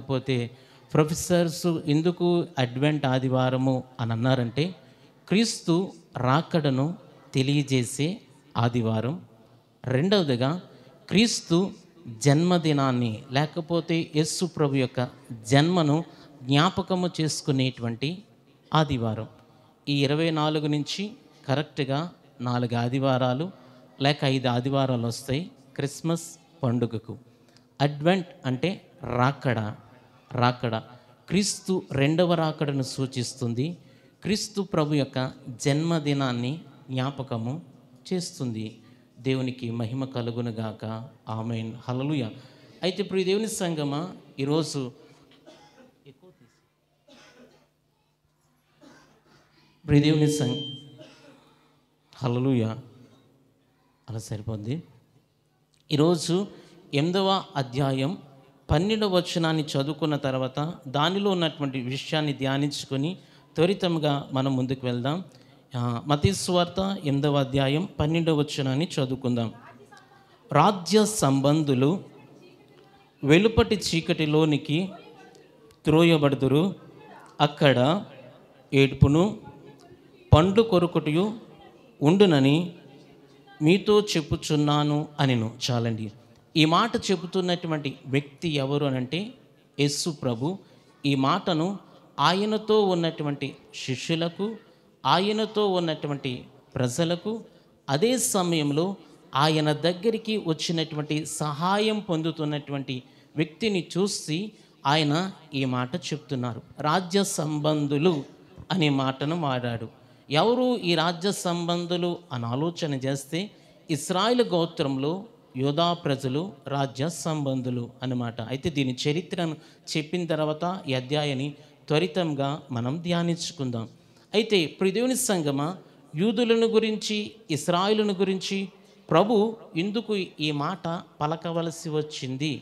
లేకపోతే ప్రొఫెసర్స్ ఎందుకు అడ్వెంట్ ఆదివారము అని అన్నారంటే, క్రీస్తు రాకడను తెలియజేసే ఆదివారం. రెండవదిగా క్రీస్తు జన్మదినాన్ని లేకపోతే యేసు ప్రభు యొక్క జన్మను జ్ఞాపకము చేసుకునేటువంటి ఆదివారం. ఈ 24 నుంచి కరెక్ట్గా 4 ఆదివారాలు లేక 5 ఆదివారాలు వస్తాయి క్రిస్మస్ పండుగకు. అడ్వెంట్ అంటే రాకడ క్రీస్తు రెండవ రాకడను సూచిస్తుంది. క్రీస్తు ప్రభు యొక్క జన్మదినాన్ని జ్ఞాపకము చేస్తుంది. దేవునికి మహిమ కలుగునుగాక. ఆమేన్. హల్లెలూయా. అయితే ఇప్పుడు ఈ దేవుని సంగమా, ఈరోజు దేవుని హల్లెలూయా, అలా సరిపోద్ది. ఈరోజు 8వ అధ్యాయం 12వ వచనాన్ని చదువుకున్న తర్వాత దానిలో ఉన్నటువంటి విషయాన్ని ధ్యానించుకొని త్వరితంగా మనం ముందుకు వెళ్దాం. మత్తయి సువార్త 8వ అధ్యాయం 12వ వచనాన్ని చదువుకుందాం. రాజ్య సంబంధులు వెలుపటి చీకటిలోనికి త్రోయబడుదురు, అక్కడ ఏడ్పును పండ్లు కొరుకుటయు ఉండునని మీతో చెప్పుచున్నాను అనిను. చాలండి. ఈ మాట చెబుతున్నటువంటి వ్యక్తి ఎవరు అనంటే యేసు ప్రభు. ఈ మాటను ఆయనతో ఉన్నటువంటి శిష్యులకు, ఆయనతో ఉన్నటువంటి ప్రజలకు, అదే సమయంలో ఆయన దగ్గరికి వచ్చినటువంటి సహాయం పొందుతున్నటువంటి వ్యక్తిని చూసి ఆయన ఈ మాట చెప్తున్నారు. రాజ్య సంబంధులు అనే మాటను వాడాడు. ఎవరు ఈ రాజ్య సంబంధులు అని ఆలోచన చేస్తే ఇశ్రాయేలు గోత్రంలో యోధా ప్రజలు రాజ్య సంబంధులు అన్నమాట. అయితే దీని చరిత్రను చెప్పిన తర్వాత ఈ అధ్యాయాన్ని త్వరితంగా మనం ధ్యానించుకుందాం. అయితే ఇప్పుడు దేవుని సంగమా, యూదులను గురించి, ఇశ్రాయేలును గురించి ప్రభు ఎందుకు ఈ మాట పలకవలసి వచ్చింది?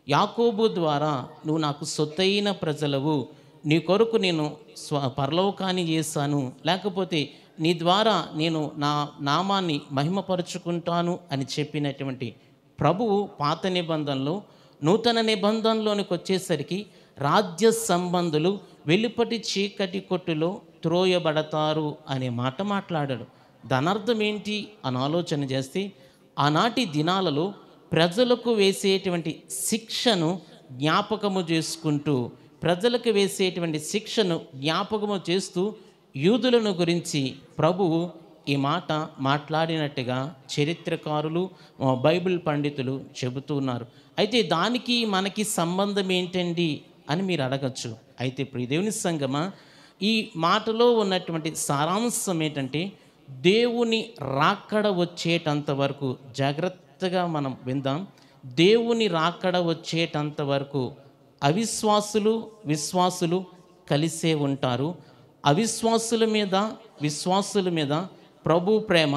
యాకోబు ద్వారా నువ్వు నాకు సొత్తైన ప్రజలవు, నీ కొరకు నేను పరలోకాన్ని చేశాను, లేకపోతే నీ ద్వారా నేను నా నామాన్ని మహిమపరుచుకుంటాను అని చెప్పినటువంటి ప్రభువు పాత నిబంధనలో, నూతన నిబంధనలోనికి వచ్చేసరికి రాజ్య సంబంధులు వెలుపటి చీకటి కొట్టులో త్రోయబడతారు అనే మాట మాట్లాడాడు. దానర్థం ఏంటి అని ఆలోచన చేస్తే, ఆనాటి దినాలలో ప్రజలకు వేసేటువంటి శిక్షను జ్ఞాపకము చేసుకుంటూ, ప్రజలకు వేసేటువంటి శిక్షను జ్ఞాపకము చేస్తూ యూదులను గురించి ప్రభువు ఈ మాట మాట్లాడినట్టుగా చరిత్రకారులు, బైబిల్ పండితులు చెబుతున్నారు. అయితే దానికి మనకి సంబంధం ఏంటండి అని మీరు అడగచ్చు. అయితే ప్రియ దేవుని సంగమా, ఈ మాటలో ఉన్నటువంటి సారాంశం ఏంటంటే, దేవుని రాకడ వచ్చేటంత వరకు జాగ్రత్తగా మనం విందాం. దేవుని రాకడ వచ్చేటంత వరకు అవిశ్వాసులు, విశ్వాసులు కలిసే ఉంటారు. అవిశ్వాసుల మీద, విశ్వాసుల మీద ప్రభు ప్రేమ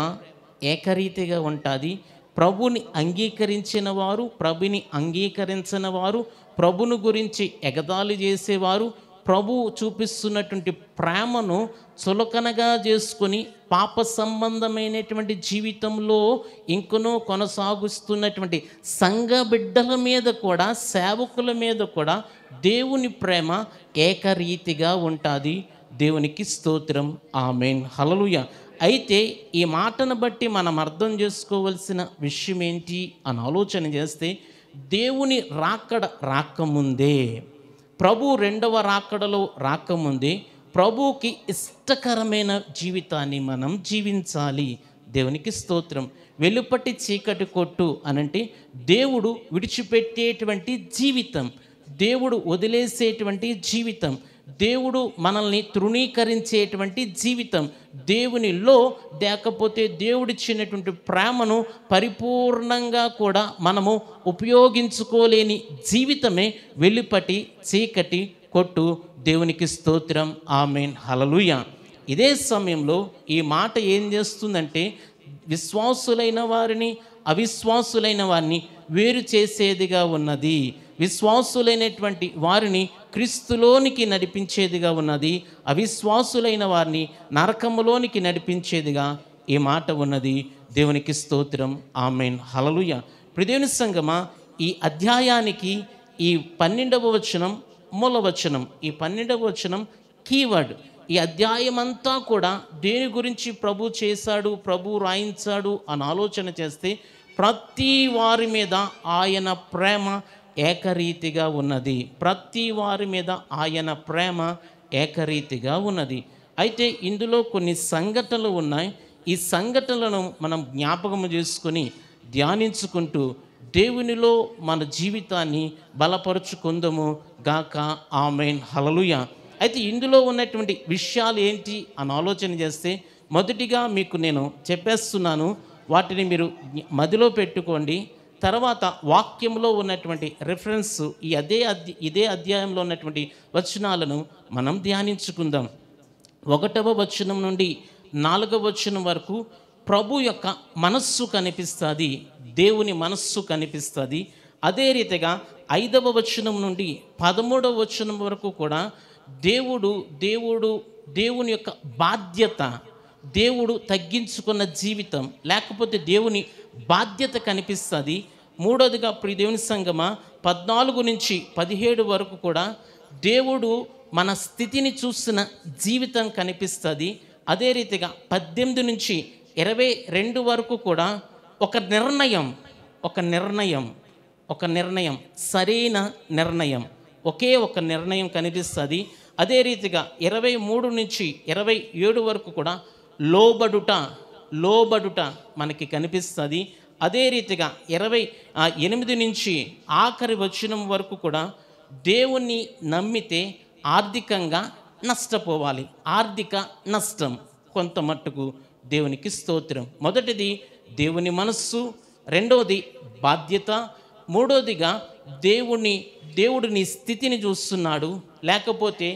ఏకరీతిగా ఉంటుంది. ప్రభుని అంగీకరించిన వారు, ప్రభుని అంగీకరించిన వారు, ప్రభును గురించి ఎగతాళి చేసేవారు, ప్రభువు చూపిస్తున్నటువంటి ప్రేమను చులకనగా చేసుకొని పాప సంబంధమైనటువంటి జీవితంలో ఇంకనూ కొనసాగుస్తున్నటువంటి సంఘ బిడ్డల మీద కూడా, సేవకుల మీద కూడా దేవుని ప్రేమ ఏకరీతిగా ఉంటుంది. దేవునికి స్తోత్రం. ఆమేన్. హల్లెలూయా. అయితే ఈ మాటను బట్టి మనం అర్థం చేసుకోవలసిన విషయం ఏంటి అని ఆలోచన చేస్తే, దేవుని రాకడ రాకముందే, ప్రభు రెండవ రాకడలో రాకముందే ప్రభువుకి ఇష్టకరమైన జీవితాన్ని మనం జీవించాలి. దేవునికి స్తోత్రం. వెలుపటి చీకటి కొట్టు అనంటే దేవుడు విడిచిపెట్టేటువంటి జీవితం, దేవుడు వదిలేసేటువంటి జీవితం, దేవుడు మనల్ని తృణీకరించేటువంటి జీవితం, దేవునిలో లేకపోతే దేవుడిచ్చినటువంటి ప్రేమను పరిపూర్ణంగా కూడా మనము ఉపయోగించుకోలేని జీవితమే వెలుపటి చీకటి కొట్టు. దేవునికి స్తోత్రం. ఆమేన్. హల్లెలూయా. ఇదే సమయంలో ఈ మాట ఏం చేస్తుందంటే, విశ్వాసులైన వారిని, అవిశ్వాసులైన వారిని వేరు చేసేదిగా ఉన్నది. విశ్వాసులైనటువంటి వారిని క్రీస్తులోనికి నడిపించేదిగా ఉన్నది. అవిశ్వాసులైన వారిని నరకములోనికి నడిపించేదిగా ఈ మాట ఉన్నది. దేవునికి స్తోత్రం. ఆమేన్. హల్లెలూయా. ప్రియదేవుని సంగమా, ఈ అధ్యాయానికి ఈ 12వ వచనం మూలవచనం. ఈ 12వ వచనం కీవర్డ్. ఈ అధ్యాయం అంతా కూడా దేని గురించి ప్రభు చేశాడు, ప్రభు రాయించాడు అని ఆలోచన చేస్తే ప్రతి వారి మీద ఆయన ప్రేమ ఏకరీతిగా ఉన్నది. ప్రతి వారి మీద ఆయన ప్రేమ ఏకరీతిగా ఉన్నది. అయితే ఇందులో కొన్ని సంఘటనలు ఉన్నాయి. ఈ సంఘటనలను మనం జ్ఞాపకం చేసుకొని ధ్యానించుకుంటూ దేవునిలో మన జీవితాన్ని బలపరుచుకుందాము గాక. ఆమేన్, హల్లెలూయా. అయితే ఇందులో ఉన్నటువంటి విషయాలు ఏంటి అని ఆలోచన చేస్తే మొదటిగా మీకు నేను చెప్పేస్తున్నాను, వాటిని మీరు మదిలో పెట్టుకోండి. తర్వాత వాక్యంలో ఉన్నటువంటి రిఫరెన్స్ ఇదే అధ్యాయంలో ఉన్నటువంటి వచనాలను మనం ధ్యానించుకుందాం. 1వ వచనం నుండి 4వ వచనం వరకు ప్రభు యొక్క మనస్సు కనిపిస్తుంది, దేవుని మనస్సు కనిపిస్తుంది. అదే రీతిగా 5వ వచనం నుండి 13వ వచనం వరకు కూడా దేవుని యొక్క బాధ్యత, దేవుడు తగ్గించుకున్న జీవితం, లేకపోతే దేవుని బాధ్యత కనిపిస్తుంది. మూడోదిగా ప్రియ దేవుని సంగమా 14 నుంచి 17 వరకు కూడా దేవుడు మన స్థితిని చూసిన జీవితం కనిపిస్తుంది. అదే రీతిగా 18 నుంచి 22 వరకు కూడా ఒక నిర్ణయం, సరైన నిర్ణయం, ఒకే ఒక నిర్ణయం కనిపిస్తుంది. అదే రీతిగా 23 నుంచి 27 వరకు కూడా లోబడుట మనకి కనిపిస్తుంది. అదే రీతిగా 28 నుంచి ఆఖరి వచనం వరకు కూడా దేవుణ్ణి నమ్మితే ఆర్థికంగా నష్టపోవాలి, ఆర్థిక నష్టం కొంత మట్టుకు. దేవునికి స్తోత్రం. మొదటిది దేవుని మనస్సు, రెండవది బాధ్యత, మూడోదిగా దేవుడు నీ స్థితిని చూస్తున్నాడు, లేకపోతే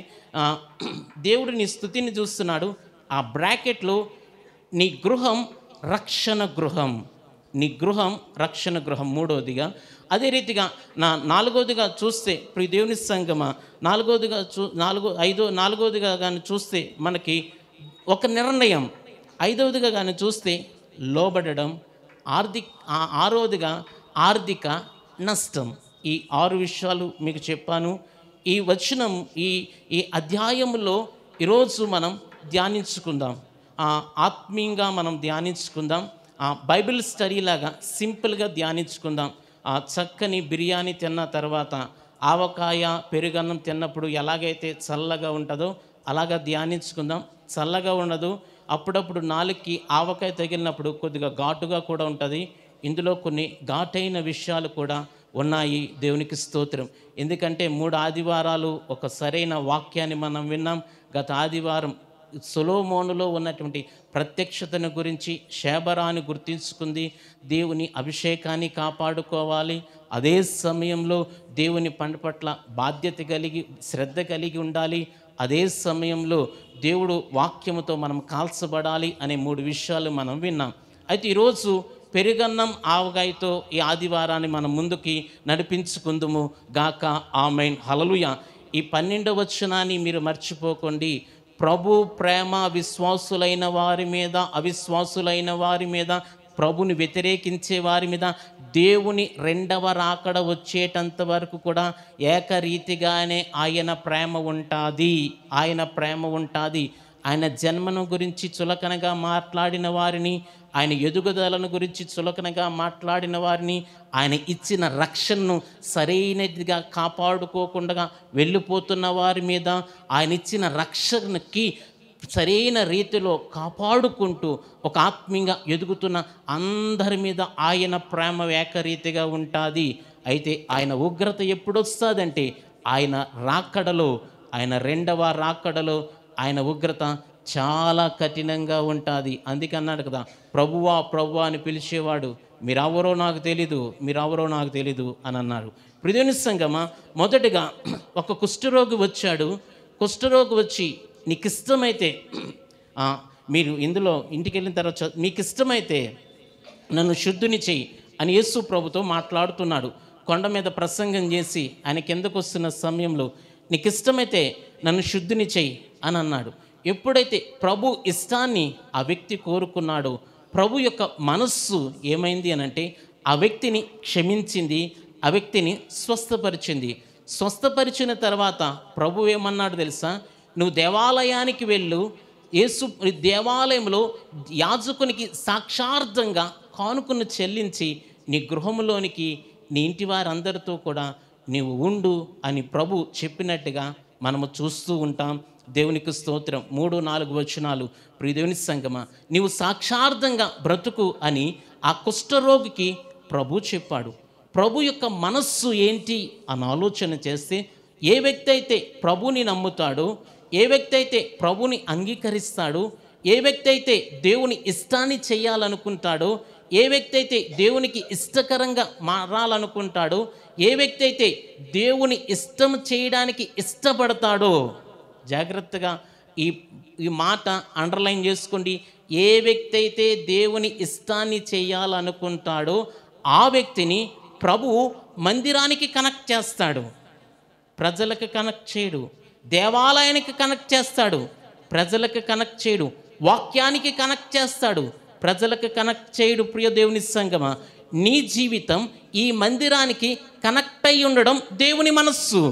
దేవుడు నీ స్థితిని చూస్తున్నాడు. ఆ బ్రాకెట్లో నీ గృహం రక్షణ గృహం మూడవదిగా. అదే రీతిగా నాలుగవదిగా చూస్తే ప్రియ దేవుని సంగమ నాలుగవదిగా కానీ చూస్తే మనకి ఒక నిర్ణయం, ఐదవదిగా కానీ చూస్తే లోబడడం, ఆరవదిగా ఆర్థిక నష్టం. ఈ 6 విషయాలు మీకు చెప్పాను. ఈ వచనం ఈ అధ్యాయంలో ఈరోజు మనం ధ్యానించుకుందాం, ఆత్మీయంగా మనం ధ్యానించుకుందాం. బైబిల్ స్టడీ లాగా సింపుల్గా ధ్యానించుకుందాం. చక్కని బిర్యానీ తిన్న తర్వాత ఆవకాయ పెరుగన్నం తిన్నప్పుడు ఎలాగైతే చల్లగా ఉంటుందో అలాగా ధ్యానించుకుందాం. చల్లగా ఉండదు, అప్పుడప్పుడు నాలుగుకి ఆవకాయ తగిలినప్పుడు కొద్దిగా ఘాటుగా కూడా ఉంటుంది. ఇందులో కొన్ని ఘాటైన విషయాలు కూడా ఉన్నాయి. దేవునికి స్తోత్రం. ఎందుకంటే 3 ఆదివారాలు ఒక సరైన వాక్యాన్ని మనం విన్నాం. గత ఆదివారం సొలొమోనులో ఉన్నటువంటి ప్రత్యక్షతను గురించి షేబరాని గుర్తించుకుంది. దేవుని అభిషేకాన్ని కాపాడుకోవాలి, అదే సమయంలో దేవుని పని పట్ల బాధ్యత కలిగి శ్రద్ధ కలిగి ఉండాలి, అదే సమయంలో దేవుడు వాక్యముతో మనం కాల్చబడాలి అనే 3 విషయాలు మనం విన్నాం. అయితే ఈరోజు పెరుగన్నం ఆవకాయతో ఈ ఆదివారాన్ని మనం ముందుకి నడిపించుకుందుము గాక. ఆమేన్, హల్లెలూయా. ఈ 12వ వచనాన్ని మీరు మర్చిపోకండి. ప్రభు ప్రేమ విశ్వాసులైన వారి మీద, అవిశ్వాసులైన వారి మీద, ప్రభుని వ్యతిరేకించే వారి మీద దేవుని 2వ రాకడ వచ్చేటంత వరకు కూడా ఏకరీతిగానే ఆయన ప్రేమ ఉంటుంది. ఆయన జన్మను గురించి చులకనగా మాట్లాడిన వారిని, ఆయన ఎదుగుదలను గురించి చులకనగా మాట్లాడిన వారిని, ఆయన ఇచ్చిన రక్షణను సరైనదిగా కాపాడుకోకుండా వెళ్ళిపోతున్న వారి మీద, ఆయన ఇచ్చిన రక్షణకి సరైన రీతిలో కాపాడుకుంటూ ఒక ఆత్మీయంగా ఎదుగుతున్న అందరి మీద ఆయన ప్రేమ ఏకరీతిగా ఉంటుంది. అయితే ఆయన ఉగ్రత ఎప్పుడొస్తుందంటే ఆయన రాకడలో, ఆయన 2వ రాకడలో ఆయన ఉగ్రత చాలా కఠినంగా ఉంటుంది. అందుకే అన్నాడు కదా, ప్రభువా ప్రభువా అని పిలిచేవాడు మీరెవరో నాకు తెలీదు అని అన్నాడు. ప్రియదేవుని సంగమా, మొదటగా ఒక కుష్ఠరోగి వచ్చాడు. కుష్ఠరోగి వచ్చి నీకు ఇష్టమైతే, మీరు ఇందులో ఇంటికి వెళ్ళిన తర్వాత మీకు ఇష్టమైతే నన్ను శుద్ధిని చెయ్యి అని యేసు ప్రభుతో మాట్లాడుతున్నాడు. కొండ మీద ప్రసంగం చేసి ఆయన కిందకు వస్తున్న సమయంలో నీకు ఇష్టమైతే నన్ను శుద్ధిని చెయ్యి అని అన్నాడు. ఎప్పుడైతే ప్రభు ఇష్టాన్ని ఆ వ్యక్తి కోరుకున్నాడో, ప్రభు యొక్క మనస్సు ఏమైంది అనంటే ఆ వ్యక్తిని క్షమించింది, ఆ వ్యక్తిని స్వస్థపరిచింది. స్వస్థపరిచిన తర్వాత ప్రభు ఏమన్నాడు తెలుసా? నువ్వు దేవాలయానికి వెళ్ళు, దేవాలయంలో యాజకునికి సాక్షార్థంగా కానుకను చెల్లించి నీ గృహంలోనికి నీ ఇంటి వారందరితో కూడా నీవు ఉండు అని ప్రభు చెప్పినట్టుగా మనము చూస్తూ ఉంటాం. దేవునికి స్తోత్రం. 3-4 వచనాలు. ప్రియ దేవుని సంగమా, నీవు సాక్షార్థంగా బ్రతుకు అని ఆ కుష్ఠరోగికి ప్రభు చెప్పాడు. ప్రభు యొక్క మనస్సు ఏంటి అని ఆలోచన చేస్తే, ఏ వ్యక్తి అయితే ప్రభుని నమ్ముతాడో, ఏ వ్యక్తి అయితే ప్రభుని అంగీకరిస్తాడో, ఏ వ్యక్తి అయితే దేవుని ఇష్టాన్ని చేయాలనుకుంటాడో, ఏ వ్యక్తి అయితే దేవునికి ఇష్టకరంగా మారాలనుకుంటాడో, ఏ వ్యక్తి అయితే దేవుని ఇష్టం చేయడానికి ఇష్టపడతాడో, జాగ్రత్తగా ఈ మాట అండర్లైన్ చేసుకోండి. ఏ వ్యక్తి అయితే దేవుని ఇష్టాన్ని చేయాలనుకుంటాడో ఆ వ్యక్తిని ప్రభువు మందిరానికి కనెక్ట్ చేస్తాడు, ప్రజలకు కనెక్ట్ చేయడు. దేవాలయానికి కనెక్ట్ చేస్తాడు, ప్రజలకు కనెక్ట్ చేయడు. వాక్యానికి కనెక్ట్ చేస్తాడు, ప్రజలకు కనెక్ట్ చేయడు. ప్రియ దేవుని సంగమా, నీ జీవితం ఈ మందిరానికి కనెక్ట్ అయి ఉండడం దేవుని మనస్సు.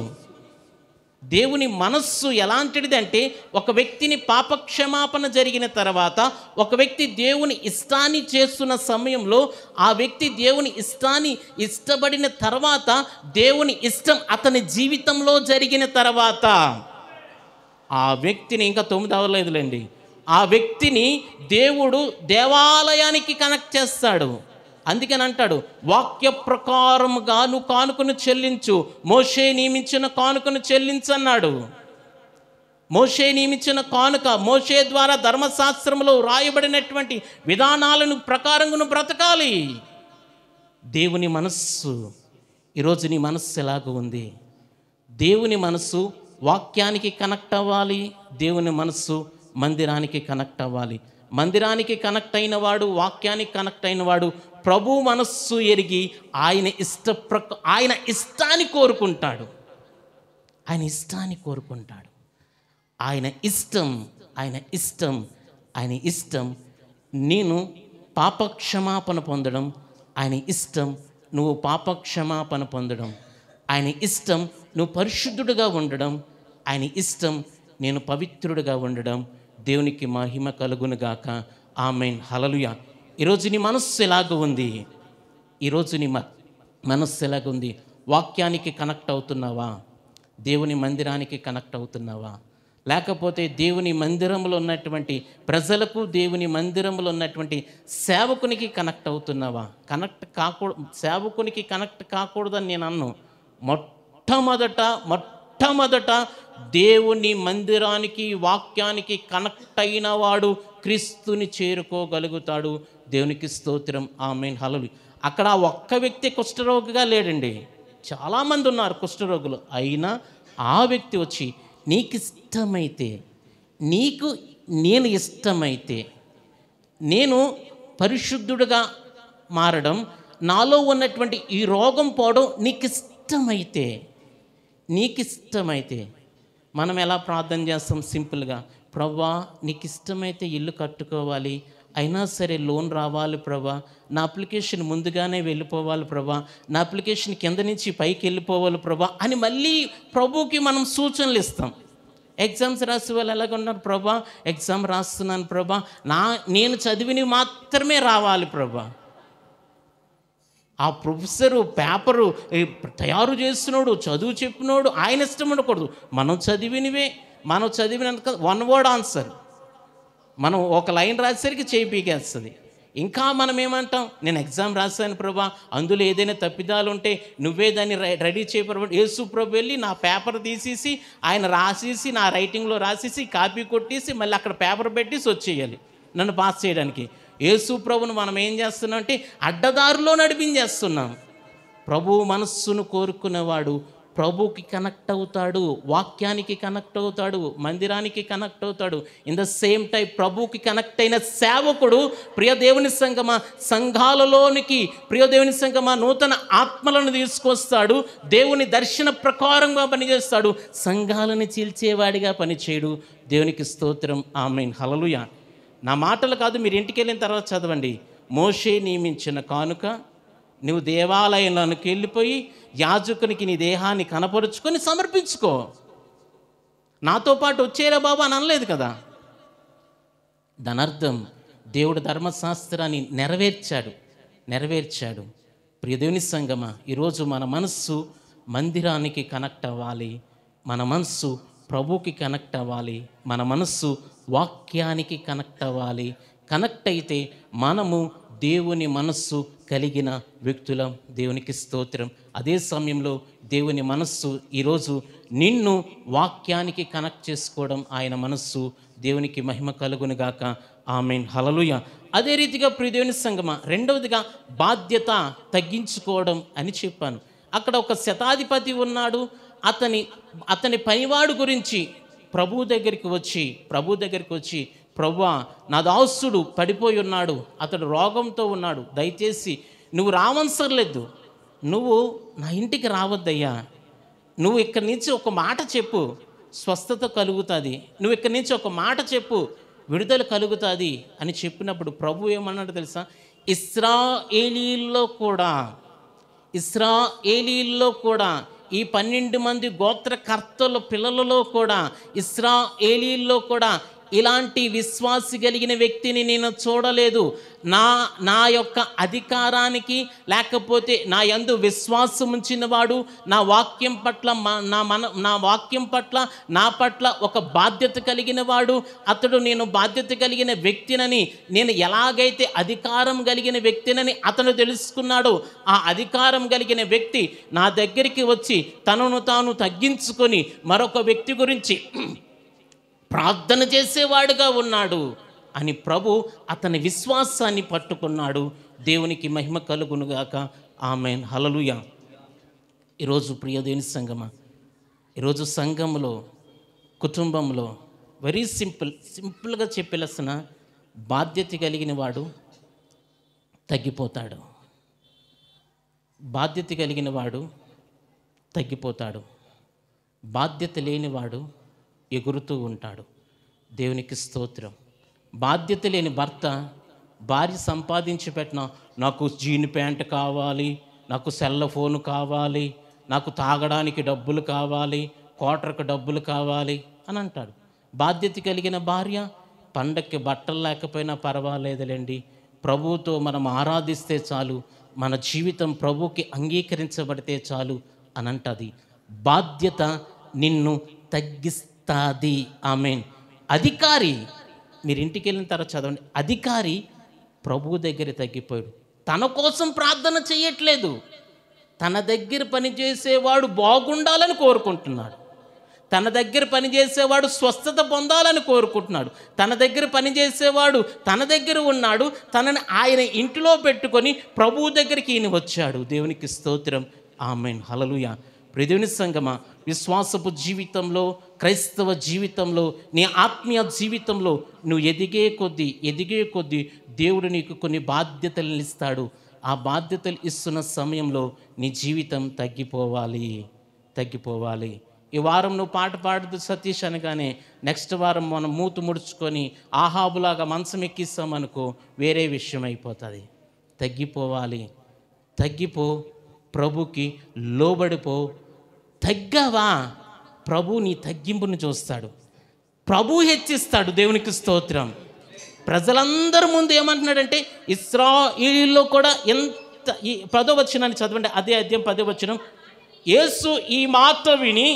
దేవుని మనస్సు ఎలాంటిది అంటే, ఒక వ్యక్తిని పాపక్షమాపణ జరిగిన తర్వాత, ఒక వ్యక్తి దేవుని ఇష్టాన్ని చేస్తున్న సమయంలో, ఆ వ్యక్తి దేవుని ఇష్టాన్ని ఇష్టపడిన తర్వాత, దేవుని ఇష్టం అతని జీవితంలో జరిగిన తర్వాత, ఆ వ్యక్తిని ఇంకా 9 అవ్వలేదులేండి, ఆ వ్యక్తిని దేవుడు దేవాలయానికి కనెక్ట్ చేస్తాడు. అందుకని అంటాడు, వాక్య ప్రకారముగా నువ్వు కానుకను చెల్లించు, మోషే నియమించిన కానుకను చెల్లించన్నాడు. మోషే నియమించిన కానుక, మోషే ద్వారా ధర్మశాస్త్రంలో రాయబడినటువంటి విధానాలను ప్రకారంగా నువ్వు బ్రతకాలి. దేవుని మనస్సు. ఈరోజు నీ మనస్సు ఎలాగ ఉంది? దేవుని మనస్సు వాక్యానికి కనెక్ట్ అవ్వాలి, దేవుని మనస్సు మందిరానికి కనెక్ట్ అవ్వాలి. మందిరానికి కనెక్ట్ అయిన వాడు, వాక్యానికి కనెక్ట్ అయిన వాడు ప్రభు మనస్సు ఎరిగి ఆయన ఇష్టాన్ని కోరుకుంటాడు. ఆయన ఇష్టాన్ని కోరుకుంటాడు. ఆయన ఇష్టం నేను పాపక్షమాపణ పొందడం ఆయన ఇష్టం. నువ్వు పాపక్షమాపణ పొందడం ఆయన ఇష్టం. నువ్వు పరిశుద్ధుడుగా ఉండడం ఆయన ఇష్టం. నేను పవిత్రుడిగా ఉండడం. దేవునికి మహిమ కలుగునుగాక. ఆమేన్. హల్లెలూయా. ఈరోజు నీ మనస్సు ఎలాగ ఉంది? ఈరోజు నీ మనస్సు ఎలాగ ఉంది? వాక్యానికి కనెక్ట్ అవుతున్నావా? దేవుని మందిరానికి కనెక్ట్ అవుతున్నావా? లేకపోతే దేవుని మందిరంలో ఉన్నటువంటి ప్రజలకు, దేవుని మందిరంలో ఉన్నటువంటి సేవకునికి కనెక్ట్ అవుతున్నావా? సేవకునికి కనెక్ట్ కాకూడదని నేను అన్ను. మొట్టమొదట దేవుని మందిరానికి, వాక్యానికి కనెక్ట్ అయిన వాడు క్రీస్తుని చేరుకోగలుగుతాడు. దేవునికి స్తోత్రం. ఆమేన్. హల్లెలూయా. అక్కడ ఒక్క వ్యక్తి కుష్ఠరోగిగా లేడండి, చాలామంది ఉన్నారు కుష్ఠరోగులు. అయినా ఆ వ్యక్తి వచ్చి, నేను ఇష్టమైతే, నేను పరిశుద్ధుడుగా మారడం, నాలో ఉన్నటువంటి ఈ రోగం పోవడం నీకు ఇష్టమైతే మనం ఎలా ప్రార్థన చేస్తాం? సింపుల్గా, ప్రభువా నీకు ఇష్టమైతే ఇల్లు కట్టుకోవాలి, అయినా సరే లోన్ రావాలి ప్రభా, నా అప్లికేషన్ ముందుగానే వెళ్ళిపోవాలి ప్రభా, నా అప్లికేషన్ కింద నుంచి పైకి వెళ్ళిపోవాలి ప్రభా అని మళ్ళీ ప్రభువుకి మనం సూచనలు ఇస్తాం. ఎగ్జామ్స్ రాసే వాళ్ళు ఎలాగున్నారు? ప్రభా ఎగ్జామ్ రాస్తున్నాను ప్రభా, నేను చదివిని మాత్రమే రావాలి ప్రభా. ఆ ప్రొఫెసరు పేపరు తయారు చేస్తున్నాడు, చదువు చెప్పినోడు ఆయన ఇష్టం ఉండకూడదు. మనం చదివినంత 1 word ఆన్సర్, మనం ఒక లైన్ రాసేసరికి చేయి పీకేస్తుంది. ఇంకా మనం ఏమంటాం? నేను ఎగ్జామ్ రాశాను ప్రభా, అందులో ఏదైనా తప్పిదాలు ఉంటే నువ్వే దాన్ని రెడీ చేయ ప్రభా. యేసు ప్రభు వెళ్ళి నా పేపర్ తీసేసి ఆయన రాసేసి, నా రైటింగ్లో రాసేసి కాపీ కొట్టేసి మళ్ళీ అక్కడ పేపర్ పెట్టేసి వచ్చేయాలి నన్ను పాస్ చేయడానికి. యేసు ప్రభును మనం ఏం చేస్తున్నాం అంటే అడ్డదారిలో నడిపించేస్తున్నాం. ప్రభువు మనస్సును కోరుకునేవాడు ప్రభుకి కనెక్ట్ అవుతాడు, వాక్యానికి కనెక్ట్ అవుతాడు, మందిరానికి కనెక్ట్ అవుతాడు. ఇన్ ద సేమ్ టైం ప్రభుకి కనెక్ట్ అయిన సేవకుడు ప్రియ దేవుని సంఘాలలోనికి ప్రియ దేవుని సంఘమా నూతన ఆత్మలను తీసుకొస్తాడు. దేవుని దర్శన ప్రకారంగా పనిచేస్తాడు. సంఘాలను చీల్చేవాడిగా పనిచేయడు. దేవునికి స్తోత్రం. ఆమేన్. హల్లెలూయా. నా మాటలు కాదు, మీరు ఇంటికి వెళ్ళిన తర్వాత చదవండి. మోషే నియమించిన కానుక, నువ్వు దేవాలయంలోనికి వెళ్ళిపోయి యాజకునికి నీ దేహాన్ని కనపరుచుకొని సమర్పించుకో. నాతో పాటు వచ్చేరా బాబు అని అనలేదు కదా. దాని అర్థం దేవుడు ధర్మశాస్త్రాన్ని నెరవేర్చాడు. ప్రియ దేవుని సంగమా, ఈరోజు మన మనస్సు మందిరానికి కనెక్ట్ అవ్వాలి, మన మనస్సు ప్రభువుకి కనెక్ట్ అవ్వాలి, మన మనస్సు వాక్యానికి కనెక్ట్ అవ్వాలి. కనెక్ట్ అయితే మనము దేవుని మనస్సు కలిగిన వ్యక్తులం. దేవునికి స్తోత్రం. అదే సమయంలో దేవుని మనస్సు ఈరోజు నిన్ను వాక్యానికి కనెక్ట్ చేసుకోవడం ఆయన మనస్సు. దేవునికి మహిమ కలుగునుగాక. ఆమేన్, హల్లెలూయా. అదే రీతిగా ప్రియ దేవుని సంగమా, రెండవదిగా బాధ్యత తగ్గించుకోవడం అని చెప్పాను. అక్కడ ఒక శతాధిపతి ఉన్నాడు. అతని పనివాడు గురించి ప్రభు దగ్గరికి వచ్చి ప్రభువా, నా దాసుడు పడిపోయి ఉన్నాడు, అతడు రోగంతో ఉన్నాడు, దయచేసి నువ్వు రావసరం, నువ్వు నా ఇంటికి రావద్దయ్యా, నువ్వు ఇక్కడి నుంచి ఒక మాట చెప్పు, స్వస్థత కలుగుతుంది, నువ్వు ఇక్కడి నుంచి ఒక మాట చెప్పు, విడుదల కలుగుతుంది అని చెప్పినప్పుడు ప్రభు ఏమన్నాడు తెలుసా? ఇశ్రాయేలీల్లో కూడా ఈ 12 మంది గోత్రకర్తల పిల్లలలో కూడా, ఇశ్రాయేలీల్లో కూడా ఇలాంటి విశ్వాసి కలిగిన వ్యక్తిని నేను చూడలేదు. నా యొక్క అధికారానికి లేకపోతే నా యందు విశ్వాసం ఉంచిన వాడు, నా వాక్యం పట్ల నా పట్ల ఒక బాధ్యత కలిగిన వాడు, అతడు నేను బాధ్యత కలిగిన వ్యక్తినని, నేను ఎలాగైతే అధికారం కలిగిన వ్యక్తినని అతను తెలుసుకున్నాడు, ఆ అధికారం కలిగిన వ్యక్తి నా దగ్గరికి వచ్చి తనను తాను తగ్గించుకొని మరొక వ్యక్తి గురించి ప్రార్థన చేసేవాడుగా ఉన్నాడు అని ప్రభు అతని విశ్వాసాన్ని పట్టుకున్నాడు. దేవునికి మహిమ కలుగునుగాక. ఆమేన్, హల్లెలూయా. ఈరోజు ప్రియ దేవుని సంగమా, ఈరోజు సంఘంలో, కుటుంబంలో వెరీ సింపుల్గా చెప్పేలసిన బాధ్యత కలిగిన వాడు తగ్గిపోతాడు, బాధ్యత కలిగిన వాడు తగ్గిపోతాడు, బాధ్యత లేనివాడు ఎగురుతూ ఉంటాడు. దేవునికి స్తోత్రం. బాధ్యత లేని భార్య సంపాదించి పెట్టిన, నాకు జీన్ ప్యాంట్ కావాలి, నాకు సెల్ ఫోన్ కావాలి, నాకు తాగడానికి డబ్బులు కావాలి, క్వార్టర్కి డబ్బులు కావాలి అని అంటాడు. బాధ్యత కలిగిన భార్య పండక్కి బట్టలు లేకపోయినా పర్వాలేదులేండి, ప్రభువుతో మనం ఆరాధిస్తే చాలు, మన జీవితం ప్రభువుకి అంగీకరించబడితే చాలు అని అంటది. బాధ్యత నిన్ను తగ్గిస్తుంది. ఆమేన్. అధికారి, మీరు ఇంటికి వెళ్ళిన తర్వాత చదవండి, అధికారి ప్రభువు దగ్గర తగ్గిపోయాడు. తన కోసం ప్రార్థన చేయట్లేదు, తన దగ్గర పనిచేసేవాడు బాగుండాలని కోరుకుంటున్నాడు, తన దగ్గర పనిచేసేవాడు స్వస్థత పొందాలని కోరుకుంటున్నాడు, తన దగ్గర పనిచేసేవాడు తన దగ్గర ఉన్నాడు, తనని ఆయన ఇంటిలో పెట్టుకొని ప్రభువు దగ్గరికి ఈయన వచ్చాడు. దేవునికి స్తోత్రం. ఆమేన్, హల్లెలూయా. ప్రియదేవుని సంగమా, విశ్వాసపు జీవితంలో, క్రైస్తవ జీవితంలో, నీ ఆత్మీయ జీవితంలో నువ్వు ఎదిగే కొద్దీ దేవుడు నీకు కొన్ని బాధ్యతలను ఇస్తాడు. ఆ బాధ్యతలు ఇస్తున్న సమయంలో నీ జీవితం తగ్గిపోవాలి. ఈ వారం నువ్వు పాట పాడుతూ సతీష్ అనగానే నెక్స్ట్ వారం మనం మూతు ముడుచుకొని ఆహాబులాగా మంచం ఎక్కిస్తామనుకో, వేరే విషయం అయిపోతుంది. తగ్గిపో, ప్రభుకి లోబడిపో. తగ్గావా, ప్రభు నీ తగ్గింపుని చూస్తాడు, ప్రభు హెచ్చిస్తాడు. దేవునికి స్తోత్రం. ప్రజలందరి ముందు ఏమంటున్నాడంటే, ఇశ్రాయేలీల్లో కూడా ఎంత, ఈ 10వ వచనాన్ని చదవండి, అదే అధ్యాయం 10వ వచనం. యేసు ఈ మాట విని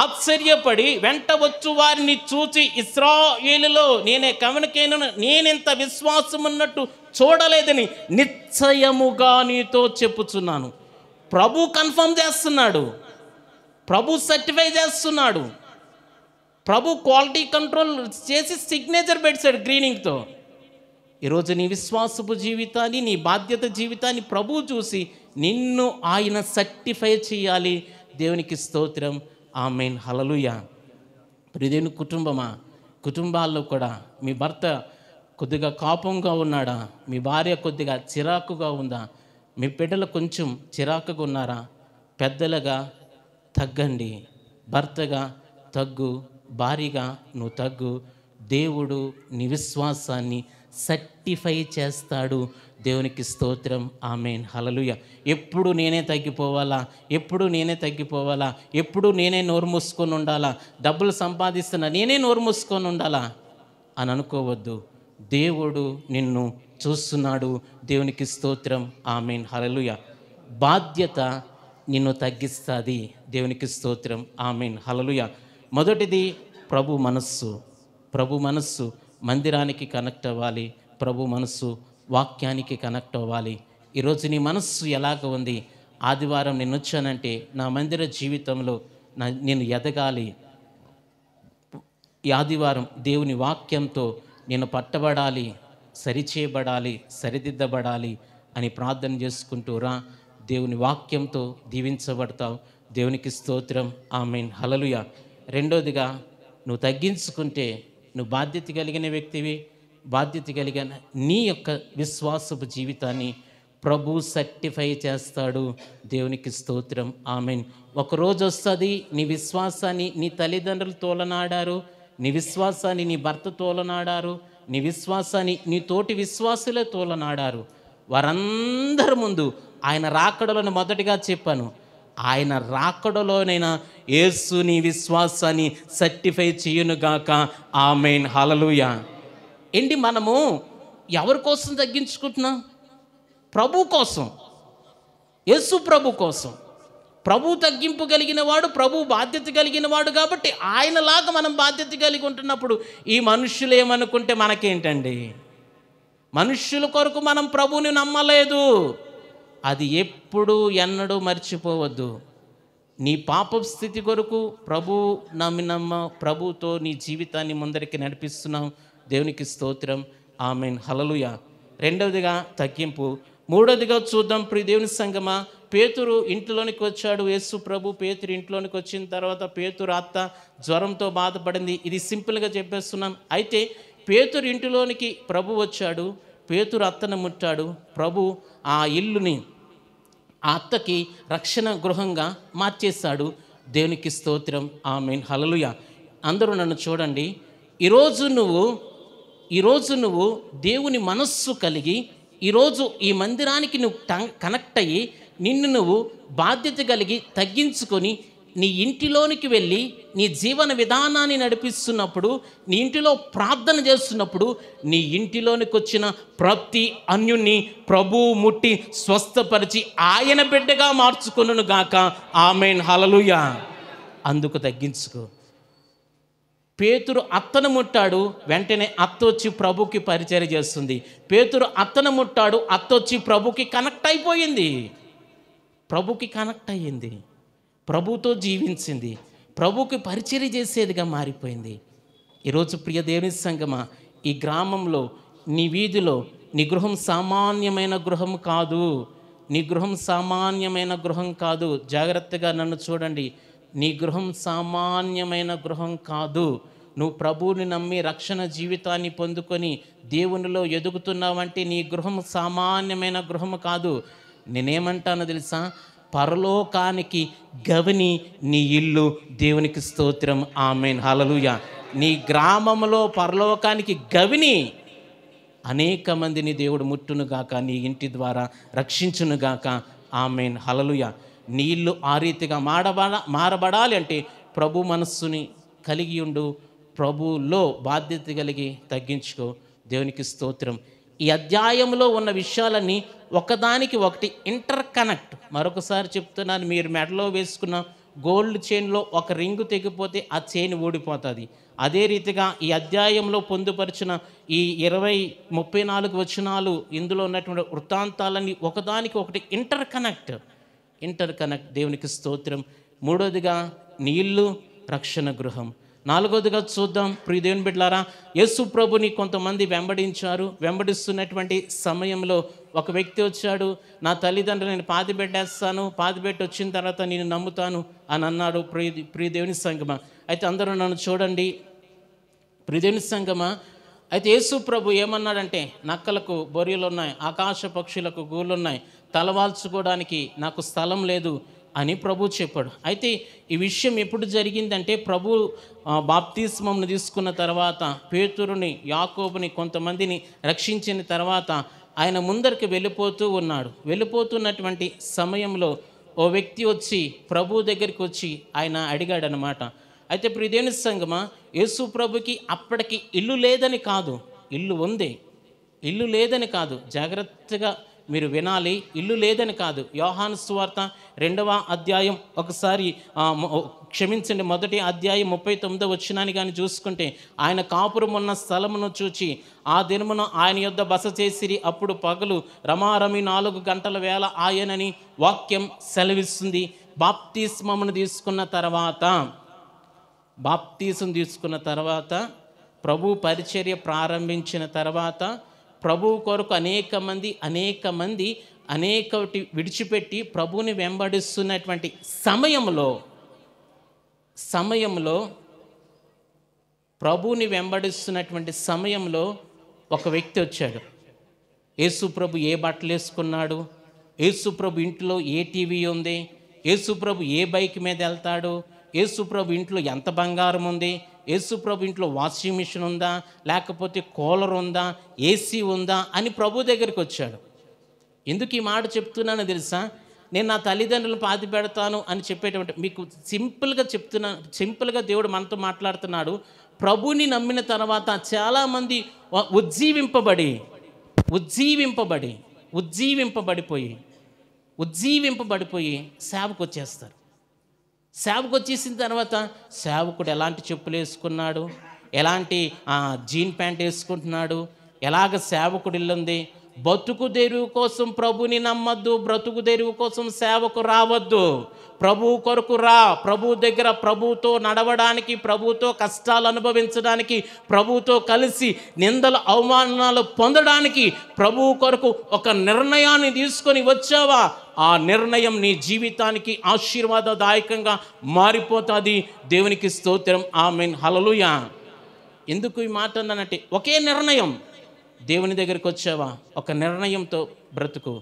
ఆశ్చర్యపడి వెంట వచ్చు వారిని చూచి, ఇశ్రాయేలులో నేనే కవనకేనను, నేనెంత విశ్వాసం ఉన్నట్టు చూడలేదని నిశ్చయముగా నీతో చెప్పుచున్నాను. ప్రభు కన్ఫర్మ్ చేస్తున్నాడు, ప్రభు సర్టిఫై చేస్తున్నాడు, ప్రభు క్వాలిటీ కంట్రోల్ చేసి సిగ్నేచర్ పెట్టాడు గ్రీనింగ్తో. ఈరోజు నీ విశ్వాసపు జీవితాన్ని, నీ బాధ్యత జీవితాన్ని ప్రభు చూసి నిన్ను ఆయన సర్టిఫై చేయాలి. దేవునికి స్తోత్రం. ఆమేన్, హల్లెలూయా. ప్రియదేవుని కుటుంబాల్లో కూడా మీ భర్త కొద్దిగా కోపంగా ఉన్నాడా, మీ భార్య కొద్దిగా చిరాకుగా ఉందా, మీ బిడ్డలు కొంచెం చిరాకుగా ఉన్నారా, పెద్దలుగా తగ్గండి. భర్తగా తగ్గు, భార్యగా నువ్వు తగ్గు. దేవుడు నీ విశ్వాసాన్ని సర్టిఫై చేస్తాడు. దేవునికి స్తోత్రం. ఆమేన్, హల్లెలూయా. ఎప్పుడు నేనే తగ్గిపోవాలా, ఎప్పుడు నేనే తగ్గిపోవాలా, ఎప్పుడు నేనే నోరు మూసుకొని ఉండాలా, డబ్బులు సంపాదిస్తున్నా నేనే నోరు మూసుకొని ఉండాలా అని అనుకోవద్దు. దేవుడు నిన్ను చూస్తున్నాడు. దేవునికి స్తోత్రం. ఆమేన్, హల్లెలూయా. బాధ్యత నిన్ను తగ్గిస్తుంది. దేవునికి స్తోత్రం. ఆమేన్, హల్లెలూయా. మొదటిది ప్రభు మనస్సు. ప్రభు మనస్సు మందిరానికి కనెక్ట్ అవ్వాలి. ప్రభు మనస్సు వాక్యానికి కనెక్ట్ అవ్వాలి. ఈరోజు నీ మనస్సు ఎలాగ ఉంది? ఆదివారం నేను వచ్చానంటే నా మందిర జీవితంలో నేను ఎదగాలి. ఈ ఆదివారం దేవుని వాక్యంతో నేను పట్టబడాలి, సరిచేయబడాలి, సరిదిద్దబడాలి అని ప్రార్థన చేసుకుంటూ రా. దేవుని వాక్యంతో దీవించబడతావు. దేవునికి స్తోత్రం. ఆమేన్, హల్లెలూయా. రెండోదిగా, నువ్వు తగ్గించుకుంటే నువ్వు బాధ్యత కలిగిన వ్యక్తివి. బాధ్యత కలిగిన నీ యొక్క విశ్వాసపు జీవితాన్ని ప్రభు సర్టిఫై చేస్తాడు. దేవునికి స్తోత్రం. ఆమేన్. ఒకరోజు వస్తుంది, నీ విశ్వాసాన్ని నీ తల్లిదండ్రులు తోలనాడారు, నీ విశ్వాసాన్ని నీ భర్త తోలనాడారు, నీ విశ్వాసాన్ని నీ తోటి విశ్వాసులే తోలనాడారు. వారందరి ముందు ఆయన రాకడలను మొదటిగా చెప్పాను, ఆయన రాకడలోనైనా యేసు నీ విశ్వాసాన్ని సర్టిఫై చేయునుగాక. ఆమేన్, హల్లెలూయా. ఏంటి మనము ఎవరి కోసం తగ్గించుకుంటున్నాం? ప్రభు కోసం, యేసు ప్రభు కోసం. ప్రభు తగ్గింపు కలిగిన వాడు, ప్రభు బాధ్యత కలిగిన వాడు. కాబట్టి ఆయనలాగా మనం బాధ్యత కలిగి ఉంటున్నప్పుడు ఈ మనుష్యులు ఏమనుకుంటే మనకేంటండి? మనుష్యుల కొరకు మనం ప్రభువుని నమ్మలేదు. అది ఎప్పుడు ఎన్నడూ మర్చిపోవద్దు. నీ పాప స్థితి కొరకు ప్రభు ప్రభుతో నీ జీవితాన్ని ముందరికి నడిపిస్తున్నావు. దేవునికి స్తోత్రం. ఆమేన్, హల్లెలూయా. రెండవదిగా తగ్గింపు. మూడవదిగా చూద్దాం ప్రియ దేవుని సంగమా. పేతురు ఇంట్లోనికి వచ్చాడు. యేసు ప్రభు పేతురు ఇంట్లోనికి వచ్చిన తర్వాత పేతురు అత్త జ్వరంతో బాధపడింది. ఇది సింపుల్గా చెప్పేస్తున్నాం. అయితే పేతురు ఇంటిలోనికి ప్రభు వచ్చాడు. పేతురు అత్తను ముట్టాడు. ప్రభు ఆ ఇల్లుని ఆ అత్తకి రక్షణ గృహంగా మార్చేశాడు. దేవునికి స్తోత్రం. ఆమేన్, హల్లెలూయా. అందరూ నన్ను చూడండి. ఈరోజు నువ్వు దేవుని మనస్సు కలిగి ఈరోజు ఈ మందిరానికి నువ్వు కనెక్ట్ అయ్యి నిన్ను నువ్వు బాధ్యత కలిగి తగ్గించుకొని నీ ఇంటిలోనికి వెళ్ళి నీ జీవన విధానాన్ని నడిపిస్తున్నప్పుడు, నీ ఇంటిలో ప్రార్థన చేస్తున్నప్పుడు, నీ ఇంటిలోనికి వచ్చిన ప్రతి అన్యుణ్ణి ప్రభువు ముట్టి స్వస్థపరిచి ఆయన బిడ్డగా మార్చుకొనును గాక. ఆమేన్, హల్లెలూయా. అందుకు తగ్గించుకో. పేతురు అత్తను ముట్టాడు, వెంటనే అత్త వచ్చి ప్రభుకి పరిచర్య చేస్తుంది. పేతురు అత్తను ముట్టాడు, అత్త వచ్చి ప్రభుకి కనెక్ట్ అయిపోయింది. ప్రభుకి కనెక్ట్ అయ్యింది, ప్రభుతో జీవించింది, ప్రభుకి పరిచర్య చేసేదిగా మారిపోయింది. ఈరోజు ప్రియ దేవుని సంగమా, ఈ గ్రామంలో, నీ వీధిలో నీ గృహం సామాన్యమైన గృహం కాదు. నీ గృహం సామాన్యమైన గృహం కాదు. జాగ్రత్తగా నన్ను చూడండి. నీ గృహం సామాన్యమైన గృహం కాదు. నువ్వు ప్రభువుని నమ్మి రక్షణ జీవితాన్ని పొందుకొని దేవునిలో ఎదుగుతున్నావంటే నీ గృహం సామాన్యమైన గృహం కాదు. నేనేమంటానో తెలుసా? పరలోకానికి గవిని నీ ఇల్లు. దేవునికి స్తోత్రం. ఆమేన్, హల్లెలూయా. నీ గ్రామంలో పరలోకానికి గవిని. అనేక మందిని దేవుడు ముట్టునుగాక, నీ ఇంటి ద్వారా రక్షించునుగాక. ఆమేన్, హల్లెలూయా. నీ ఇల్లు ఆ రీతిగా మారబడాలి అంటే ప్రభు మనస్సుని కలిగి ఉండు. ప్రభువులో బాధ్యత కలిగి తగ్గించుకో. దేవునికి స్తోత్రం. ఈ అధ్యాయంలో ఉన్న విషయాలన్నీ ఒకదానికి ఒకటి ఇంటర్ కనెక్ట్. మరొకసారి చెప్తున్నాను, మీరు మెడలో వేసుకున్న గోల్డ్ చైన్లో ఒక రింగు తెగిపోతే ఆ చైన్ ఊడిపోతుంది. అదే రీతిగా ఈ అధ్యాయంలో పొందుపరిచిన ఈ 34 వచనాలు, ఇందులో ఉన్నటువంటి వృత్తాంతాలన్నీ ఒకదానికి ఒకటి ఇంటర్ కనెక్ట్. దేవునికి స్తోత్రం. మూడోదిగా నీ ఇల్లు రక్షణ గృహం. నాలుగోదిగా చూద్దాం ప్రియ దేవుని బిడ్డలారా. యేసు ప్రభుని కొంతమంది వెంబడిస్తున్నటువంటి సమయంలో ఒక వ్యక్తి వచ్చాడు. నా తల్లిదండ్రులు నేను పాతిపెట్టేస్తాను, పాతిపెట్టి వచ్చిన తర్వాత నేను నమ్ముతాను అని అన్నాడు. ప్రియ దేవుని సంగమా, అయితే అందరూ నన్ను చూడండి. ప్రియ దేవుని సంగమా, అయితే యేసు ప్రభు ఏమన్నాడంటే, నక్కలకు బొరియలు ఉన్నాయి, ఆకాశ పక్షులకు గూళ్ళున్నాయి, తలవాల్చుకోవడానికి నాకు స్థలం లేదు, అని ప్రభు చెప్పాడు. అయితే ఈ విషయం ఎప్పుడు జరిగిందంటే ప్రభు బాప్తిస్మమును తీసుకున్న తర్వాత పేతురుని, యాకోబుని, కొంతమందిని రక్షించిన తర్వాత ఆయన ముందరికి వెళ్ళిపోతూ ఉన్నాడు. వెళ్ళిపోతున్నటువంటి సమయంలో ఓ వ్యక్తి వచ్చి ప్రభు దగ్గరికి వచ్చి ఆయన అడిగాడనమాట. అయితే ప్రియదేవుని సంగమా, యేసు ప్రభుకి అప్పటికి ఇల్లు లేదని కాదు, ఇల్లు ఉంది, ఇల్లు లేదని కాదు, జాగ్రత్తగా మీరు వినాలి. ఇల్లు లేదని కాదు. యోహాను సువార్త 2వ అధ్యాయం ఒకసారి క్షమించండి, 1వ అధ్యాయం 39వ వచనాన్ని కానీ చూసుకుంటే, ఆయన కాపురం ఉన్న స్థలమును చూచి ఆ దినమున ఆయన యొద్ద బస చేసిరి. అప్పుడు పగలు రమారమి 4 గంటల వేళ ఆయనని వాక్యం సెలవిస్తుంది. బాప్తిస్మమును తీసుకున్న తర్వాత ప్రభు పరిచర్య ప్రారంభించిన తర్వాత ప్రభు కొరకు అనేక మంది అనేకటి విడిచిపెట్టి ప్రభువుని వెంబడిస్తున్నటువంటి ప్రభువుని వెంబడిస్తున్నటువంటి సమయంలో ఒక వ్యక్తి వచ్చాడు. యేసు ప్రభు ఏ బట్టలు వేసుకున్నాడు, యేసు ప్రభు ఇంట్లో ఏ టీవీ ఉంది, యేసు ప్రభు ఏ బైక్ మీద వెళ్తాడు, యేసు ప్రభు ఇంట్లో ఎంత బంగారం ఉంది, యేసు ప్రభు ఇంట్లో వాషింగ్ మిషన్ ఉందా, లేకపోతే కూలర్ ఉందా, ఏసీ ఉందా అని ప్రభు దగ్గరికి వచ్చాడు. ఎందుకు ఈ మాట చెప్తున్నానో తెలుసా? నేను నా తల్లిదండ్రులను పాతి పెడతాను అని చెప్పేటువంటి మీకు సింపుల్గా దేవుడు మనతో మాట్లాడుతున్నాడు. ప్రభుని నమ్మిన తర్వాత చాలామంది ఉజ్జీవింపబడిపోయి సేవకు వచ్చేస్తారు. సేవకు వచ్చేసిన తర్వాత సేవకుడు ఎలాంటి చెప్పులు వేసుకున్నాడు, ఎలాంటి జీన్ ప్యాంట్ వేసుకుంటున్నాడు, ఎలాగ సేవకుడు ఇల్లుంది. బతుకు తెరువు కోసం ప్రభుని నమ్మద్దు, బ్రతుకు తెరువు కోసం సేవకు రావద్దు. ప్రభు కొరకు రా. ప్రభు దగ్గర ప్రభుతో నడవడానికి, ప్రభుతో కష్టాలు అనుభవించడానికి, ప్రభుతో కలిసి నిందలు అవమానాలు పొందడానికి ప్రభు కొరకు ఒక నిర్ణయాన్ని తీసుకొని వచ్చావా, ఆ నిర్ణయం నీ జీవితానికి ఆశీర్వాదదాయకంగా మారిపోతుంది. దేవునికి స్తోత్రం, ఆమేన్, హల్లెలూయా. ఎందుకు ఈ మాట అన్నానంటే, ఒకే నిర్ణయం. దేవుని దగ్గరికి వచ్చావా, ఒక నిర్ణయంతో బ్రతుకు.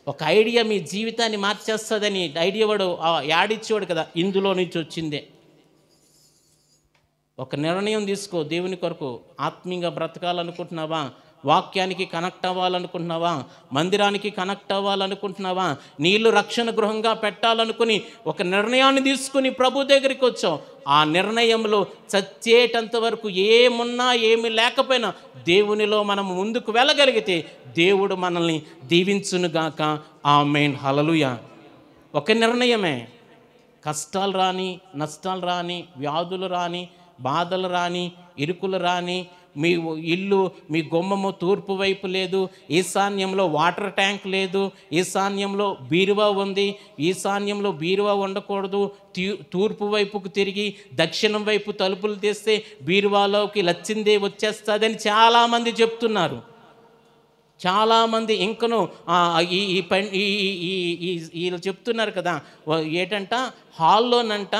ఒక ఐడియా మీ జీవితాన్ని మార్చేస్తుందని ఐడియా వాడు యాడిచ్చేవాడు కదా, ఇందులో నుంచి వచ్చిందే. ఒక నిర్ణయం తీసుకో. దేవుని కొరకు ఆత్మీయంగా బ్రతకాలనుకుంటున్నావా, వాక్యానికి కనెక్ట్ అవ్వాలనుకుంటున్నావా, మందిరానికి కనెక్ట్ అవ్వాలనుకుంటున్నావా, నీళ్ళు రక్షణ గృహంగా పెట్టాలనుకుని ఒక నిర్ణయాన్ని తీసుకుని ప్రభు దగ్గరికి వచ్చావు. ఆ నిర్ణయంలో చచ్చేటంత వరకు ఏమున్నా ఏమి లేకపోయినా దేవునిలో మనం ముందుకు వెళ్ళగలిగితే దేవుడు మనల్ని దీవించునుగాక, ఆమేన్, హల్లెలూయా. ఒక నిర్ణయమే. కష్టాలు రాని, నష్టాలు రాని, వ్యాధులు రాని, బాధలు రాని, ఇరుకులు రాని, మీ ఇల్లు, మీ గుమ్మము తూర్పు వైపు లేదు, ఈశాన్యంలో వాటర్ ట్యాంక్ లేదు, ఈశాన్యంలో బీరువా ఉంది, ఈశాన్యంలో బీరువా ఉండకూడదు, తూర్పు వైపుకు తిరిగి దక్షిణం వైపు తలుపులు తీస్తే బీరువాలోకి లచ్చిందే వచ్చేస్తుందని చాలామంది చెప్తున్నారు. చాలామంది ఇంకను వీళ్ళు చెప్తున్నారు కదా, ఏంటంట హాల్లోనంట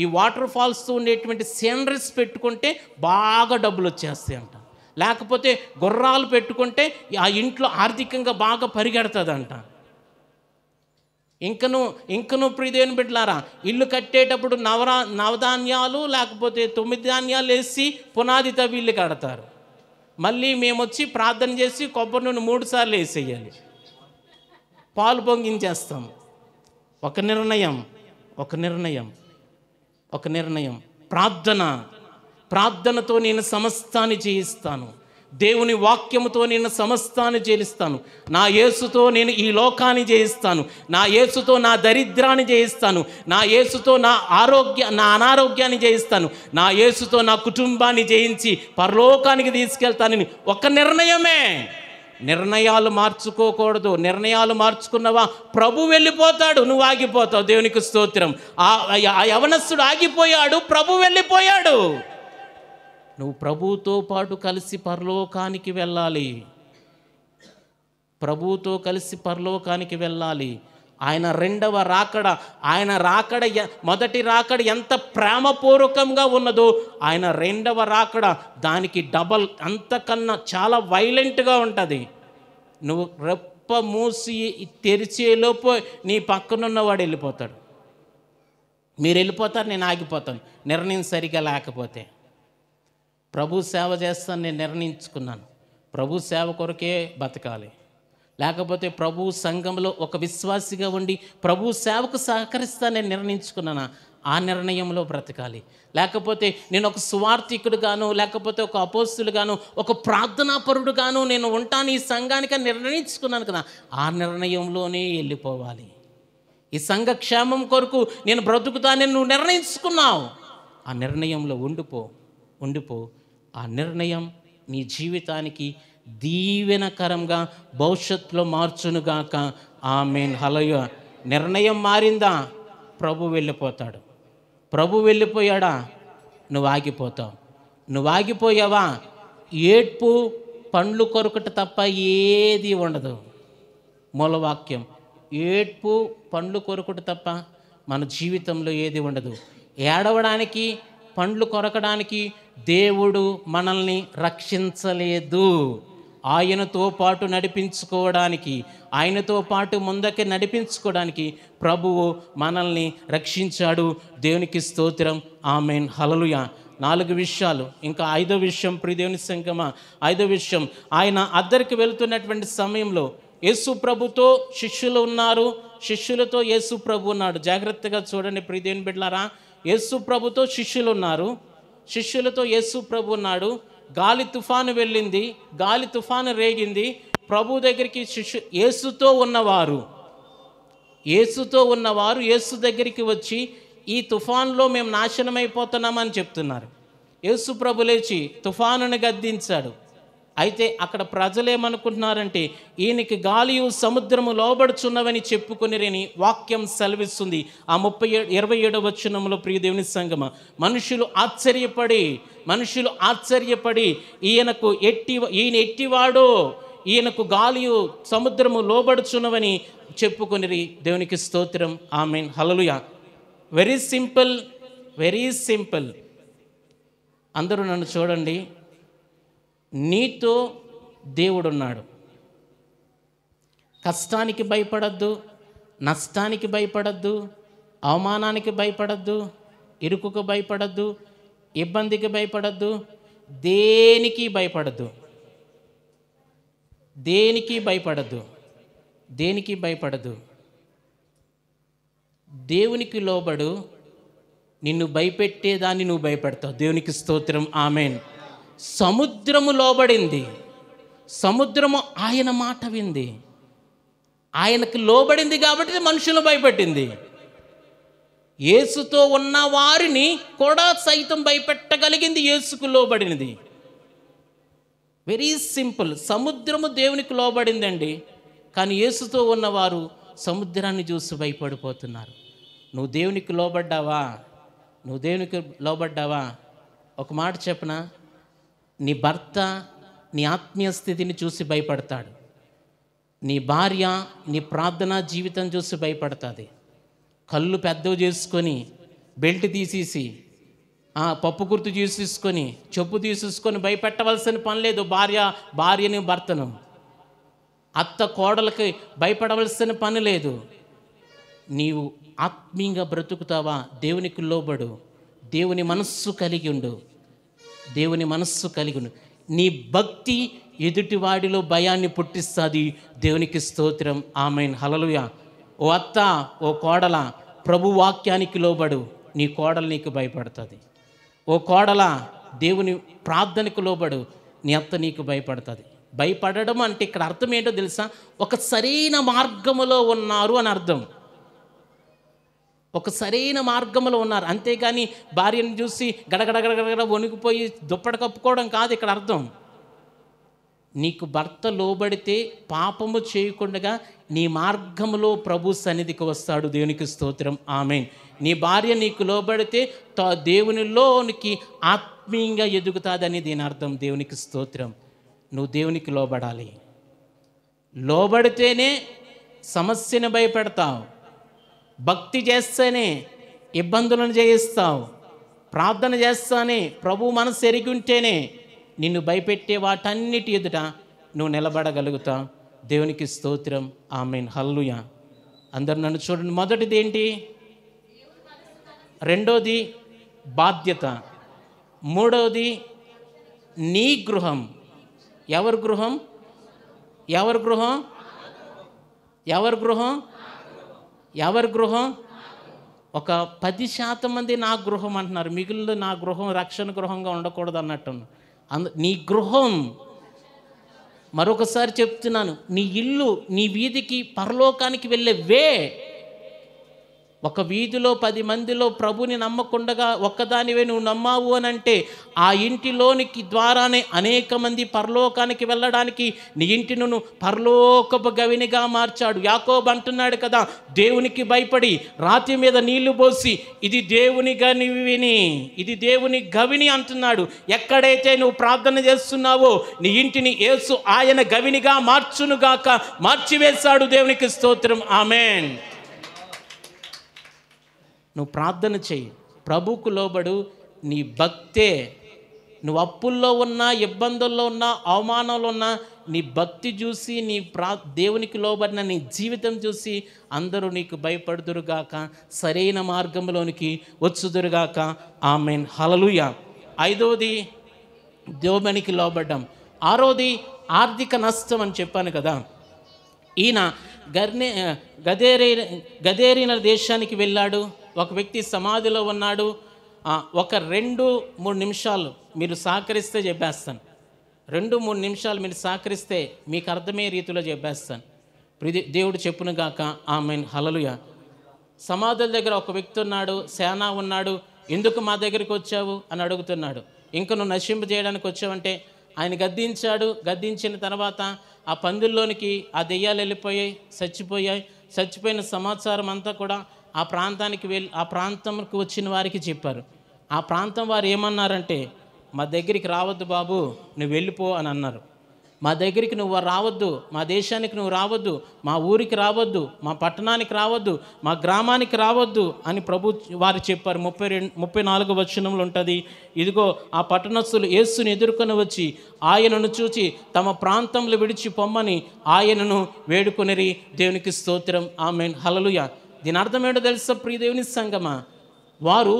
ఈ వాటర్ ఫాల్స్ ఉండేటువంటి సీనరీస్ పెట్టుకుంటే బాగా డబ్బులు వచ్చేస్తాయి అంట. లేకపోతే గుర్రాలు పెట్టుకుంటే ఆ ఇంట్లో ఆర్థికంగా బాగా పరిగెడుతుందంట. ఇంకను ప్రియదేవుని బిడ్డలారా, ఇల్లు కట్టేటప్పుడు నవధాన్యాలు లేకపోతే 9 ధాన్యాలు వేసి పునాది తవ్వి ఇల్లు కడతారు. మళ్ళీ మేము వచ్చి ప్రార్థన చేసి కొబ్బరి నూనె 3 సార్లు వేసేయాలి, పాలు పొంగించేస్తాం. ఒక నిర్ణయం. ప్రార్థనతో నేను సమస్తాన్ని చేయిస్తాను. దేవుని వాక్యముతో నేను సమస్తాన్ని చేయిస్తాను. నా యేసుతో నేను ఈ లోకాన్ని జయిస్తాను. నా యేసుతో నా దరిద్రాన్ని జయిస్తాను. నా యేసుతో నా అనారోగ్యాన్ని జయిస్తాను. నా యేసుతో నా కుటుంబాన్ని జయించి పరలోకానికి తీసుకెళ్తానని ఒక నిర్ణయమే. నిర్ణయాలు మార్చుకోకూడదు. నిర్ణయాలు మార్చుకున్నవా ప్రభు వెళ్ళిపోతాడు, నువ్వు ఆగిపోతావు. దేవునికి స్తోత్రం. ఆ యవనస్తుడు ఆగిపోయాడు, ప్రభు వెళ్ళిపోయాడు. నువ్వు ప్రభువుతో పాటు కలిసి పరలోకానికి వెళ్ళాలి. ప్రభువుతో కలిసి పరలోకానికి వెళ్ళాలి. ఆయన రెండవ రాకడ మొదటి రాకడ ఎంత ప్రేమపూర్వకంగా ఉన్నదో ఆయన రెండవ రాకడ దానికి డబల్, అంతకన్నా చాలా వైలెంట్గా ఉంటుంది. నువ్వు కుప్ప మూసి తెరిచేలోపు నీ పక్కనున్నవాడు వెళ్ళిపోతాడు. మీరు వెళ్ళిపోతారు, నేను ఆగిపోతాను, నిర్ణయం సరిగా లేకపోతే. ప్రభు సేవ చేస్తాను నేను నిర్ణయించుకున్నాను, ప్రభు సేవ కొరకే బతకాలి, లేకపోతే ప్రభు సంఘంలో ఒక విశ్వాసిగా ఉండి ప్రభు సేవకు సహకరిస్తాను నేను నిర్ణయించుకున్నాను, ఆ నిర్ణయంలో బ్రతకాలి. లేకపోతే నేను ఒక సువార్థికుడు గాను, లేకపోతే ఒక అపోస్తులు గాను, ఒక ప్రార్థనాపరుడు గాను నేను ఉంటాను ఈ సంఘానికి నిర్ణయించుకున్నాను కదా, ఆ నిర్ణయంలోనే వెళ్ళిపోవాలి. ఈ సంఘ క్షేమం కొరకు నేను బ్రతుకుతానని నువ్వు నిర్ణయించుకున్నావు, ఆ నిర్ణయంలో ఉండిపో. ఆ నిర్ణయం నీ జీవితానికి దీవెనకరంగా భవిష్యత్తులో మార్చునుగాక. ఆమేన్. హల్లెలూయా. నిర్ణయం మారిందా, ప్రభు వెళ్ళిపోతాడు. ప్రభు వెళ్ళిపోయాడా, నువ్వు ఆగిపోతావు. నువ్వు ఆగిపోయావా, ఏడ్పు పండ్లు కొరకట తప్ప ఏది ఉండదు. మూలవాక్యం, ఏడ్పు పండ్లు కొరకట తప్ప మన జీవితంలో ఏది ఉండదు. ఏడవడానికి, పండ్లు కొరకడానికి దేవుడు మనల్ని రక్షించలేదు. ఆయనతో పాటు నడిపించుకోవడానికి, ఆయనతో పాటు ముందుకి నడిపించుకోవడానికి ప్రభువు మనల్ని రక్షించాడు. దేవునికి స్తోత్రం. ఆమేన్. హల్లెలూయా. 4 విషయాలు. ఇంకా 5వ విషయం, ప్రియ దేవుని సంగమా, 5వ విషయం, ఆయన అద్దరికి వెళుతున్నటువంటి సమయంలో యేసు ప్రభుతో శిష్యులు ఉన్నారు, శిష్యులతో యేసు ప్రభు ఉన్నాడు. జాగ్రత్తగా చూడండి ప్రియ దేవుని బిడ్డలారా. యేసు ప్రభుతో శిష్యులు ఉన్నారు, శిష్యులతో యేసు ప్రభు ఉన్నాడు. గాలి తుఫాను వెళ్ళింది, గాలి తుఫాను రేగింది. ప్రభు దగ్గరికి యేసుతో ఉన్నవారు యేసు దగ్గరికి వచ్చి ఈ తుఫాన్లో మేము నాశనమైపోతున్నామని చెప్తున్నారు. యేసు ప్రభు లేచి తుఫానుని గద్దించాడు. అయితే అక్కడ ప్రజలేమనుకుంటున్నారంటే ఈయనకి గాలియు సముద్రము లోబడుచున్నవని చెప్పుకొనిరని వాక్యం సెలవిస్తుంది. ఆ 27వ వచనంలో ప్రియ దేవుని సంగమ, మనుషులు ఆశ్చర్యపడి ఈయన ఎట్టివాడో, ఈయనకు గాలియు సముద్రము లోబడుచున్నవని చెప్పుకొనిరి. దేవునికి స్తోత్రం. ఆమేన్. హల్లెలూయా. Very simple. అందరూ నన్ను చూడండి. నీతో దేవుడున్నాడు. కష్టానికి భయపడద్దు, నష్టానికి భయపడద్దు, అవమానానికి భయపడద్దు, ఇరుకుకు భయపడద్దు, ఇబ్బందికి భయపడద్దు, దేనికి భయపడద్దు. దేవునికి లోబడు. నిన్ను భయపెట్టేదాన్ని నువ్వు భయపెడతావు. దేవునికి స్తోత్రం. ఆమేన్. సముద్రము లోబడింది, సముద్రము ఆయన మాట వింది, ఆయనకు లోబడింది కాబట్టి మనుషులు భయపెట్టింది. యేసుతో ఉన్న వారిని కూడా సైతం భయపెట్టగలిగింది యేసుకు లోబడినది. Very simple. సముద్రము దేవునికి లోబడిందండి, కానీ యేసుతో ఉన్నవారు సముద్రాన్ని చూసి భయపడిపోతున్నారు. నువ్వు దేవునికి లోబడ్డావా? ఒక మాట చెప్పనా, నీ భర్త నీ ఆత్మీయ స్థితిని చూసి భయపడతాడు, నీ భార్య నీ ప్రార్థనా జీవితం చూసి భయపడుతుంది. కళ్ళు పెద్దవి చేసుకొని, బెల్ట్ తీసేసి, పప్పు గుర్తు తీసేసుకొని, చెప్పు తీసేసుకొని భయపెట్టవలసిన పని లేదు. భార్యని భర్తను, అత్త కోడలకి భయపడవలసిన పని లేదు. నీవు ఆత్మీయంగా బ్రతుకుతావా, దేవునికి లోబడు, దేవుని మనస్సు కలిగి ఉండు. నీ భక్తి ఎదుటివాడిలో భయాన్ని పుట్టిస్తుంది. దేవునికి స్తోత్రం. ఆమేన్. హల్లెలూయా. ఓ అత్త, ఓ కోడల, ప్రభు వాక్యానికి లోబడు, నీ కోడలు నీకు భయపడుతుంది. ఓ కోడల, దేవుని ప్రార్థనకు లోబడు, నీ అత్త నీకు భయపడుతుంది. భయపడడం అంటే ఇక్కడ అర్థం ఏంటో తెలుసా? ఒక సరైన మార్గములో ఉన్నారు అని అర్థం. ఒక సరైన మార్గంలో ఉన్నారు, అంతేగాని భార్యను చూసి గడగడగడగడ వణికిపోయి దుప్పటి కప్పుకోవడం కాదు ఇక్కడ అర్థం. నీకు భర్త లోబడితే పాపము చేయకుండా నీ మార్గములో ప్రభు సన్నిధికి వస్తాడు. దేవునికి స్తోత్రం. ఆమేన్. నీ భార్య నీకు లోబడితే దేవునిలోనికి ఆత్మీయంగా ఎదుగుతాదని దీని అర్థం. దేవునికి స్తోత్రం. నువ్వు దేవునికి లోబడాలి. లోబడితేనే సమస్యను భయపెడతావు, భక్తి చేస్తేనే ఇబ్బందులను జయిస్తావు, ప్రార్థన చేస్తానే ప్రభు మనసు ఎరిగి ఉంటేనే నిన్ను భయపెట్టే వాటన్నిటి ఎదుట నువ్వు నిలబడగలుగుతావు. దేవునికి స్తోత్రం. ఆమేన్. హల్లెలూయా. అందరు నన్ను చూడండి. మొదటిది ఏంటి? రెండోది బాధ్యత. మూడవది నీ గృహం. ఎవరి గృహం? ఎవరి గృహం? ఎవరి గృహం? ఎవరి గృహం? ఒక 10% మంది నా గృహం అంటున్నారు, మిగిలిన నా గృహం రక్షణ గృహంగా ఉండకూడదు అన్నట్టు. నీ గృహం, మరొకసారి చెప్తున్నాను, నీ ఇల్లు, నీ వీధికి పరలోకానికి వెళ్ళే వే. ఒక వీధిలో 10 మందిలో ప్రభుని నమ్మకుండగా ఒక్కదానివే నువ్వు నమ్మావు అని అంటే ఆ ఇంటిలోనికి ద్వారానే అనేక మంది పరలోకానికి వెళ్ళడానికి నీ ఇంటిని నువ్వు పరలోకపు గవినిగా మార్చాడు. యాకోబు అంటున్నాడు కదా, దేవునికి భయపడి రాతి మీద నీళ్లు పోసి ఇది దేవుని గవిని, ఇది దేవుని గవిని అంటున్నాడు. ఎక్కడైతే నువ్వు ప్రార్థన చేస్తున్నావో నీ ఇంటిని యేసు ఆయన గవినిగా మార్చునుగాక, మార్చివేశాడు. దేవునికి స్తోత్రం. ఆమేన్. నువ్వు ప్రార్థన చెయ్యి, ప్రభువుకు లోబడు. నీ భక్తే, నువ్వు అప్పుల్లో ఉన్నా, ఇబ్బందుల్లో ఉన్నా, అవమానంలో ఉన్నా, నీ భక్తి చూసి, నీ దేవునికి లోబడిన నీ జీవితం చూసి అందరూ నీకు భయపడుదురుగాక, సరైన మార్గంలోనికి వచ్చుదురుగాక. ఆమేన్. హల్లెలూయా. ఐదవది దేవునికి లోబడ్డం. ఆరోది ఆర్థిక నష్టం అని చెప్పాను కదా. ఈయన గదేరీన దేశానికి వెళ్ళాడు. ఒక వ్యక్తి సమాధిలో ఉన్నాడు. ఒక 2-3 నిమిషాలు మీరు సహకరిస్తే చెప్పేస్తాను. 2-3 నిమిషాలు మీరు సహకరిస్తే మీకు అర్థమయ్యే రీతిలో చెప్పేస్తాను. దేవుడు చెప్పునుగాక. ఆమేన్. హల్లెలూయా. సమాధుల దగ్గర ఒక వ్యక్తి ఉన్నాడు, సేనా ఉన్నాడు. ఎందుకు మా దగ్గరికి వచ్చావు అని అడుగుతున్నాడు. ఇంకా నువ్వు నశింపు చేయడానికి వచ్చావంటే ఆయన గద్దించాడు. గద్దించిన తర్వాత ఆ పందుల్లోనికి ఆ దెయ్యాలు వెళ్ళిపోయాయి, చచ్చిపోయాయి. చచ్చిపోయిన సమాచారం అంతా కూడా ఆ ప్రాంతంకి వచ్చిన వారికి చెప్పారు. ఆ ప్రాంతం వారు ఏమన్నారంటే, మా దగ్గరికి రావద్దు బాబు, నువ్వు వెళ్ళిపో అని అన్నారు. మా దగ్గరికి నువ్వు రావద్దు, మా దేశానికి నువ్వు రావద్దు, మా ఊరికి రావద్దు, మా పట్టణానికి రావద్దు, మా గ్రామానికి రావద్దు అని ప్రభు వారు చెప్పారు. 34 వచనంలో ఉంటుంది. ఇదిగో ఆ పట్టణస్థులు యేసుని ఎదుర్కొని వచ్చి ఆయనను చూచి తమ ప్రాంతంలో విడిచి పొమ్మని ఆయనను వేడుకొనిరి. దేవునికి స్తోత్రం. ఆమేన్. హల్లెలూయా. దీని అర్థం ఏంటో తెలుసా ప్రియ దేవుని సంగమా? వారు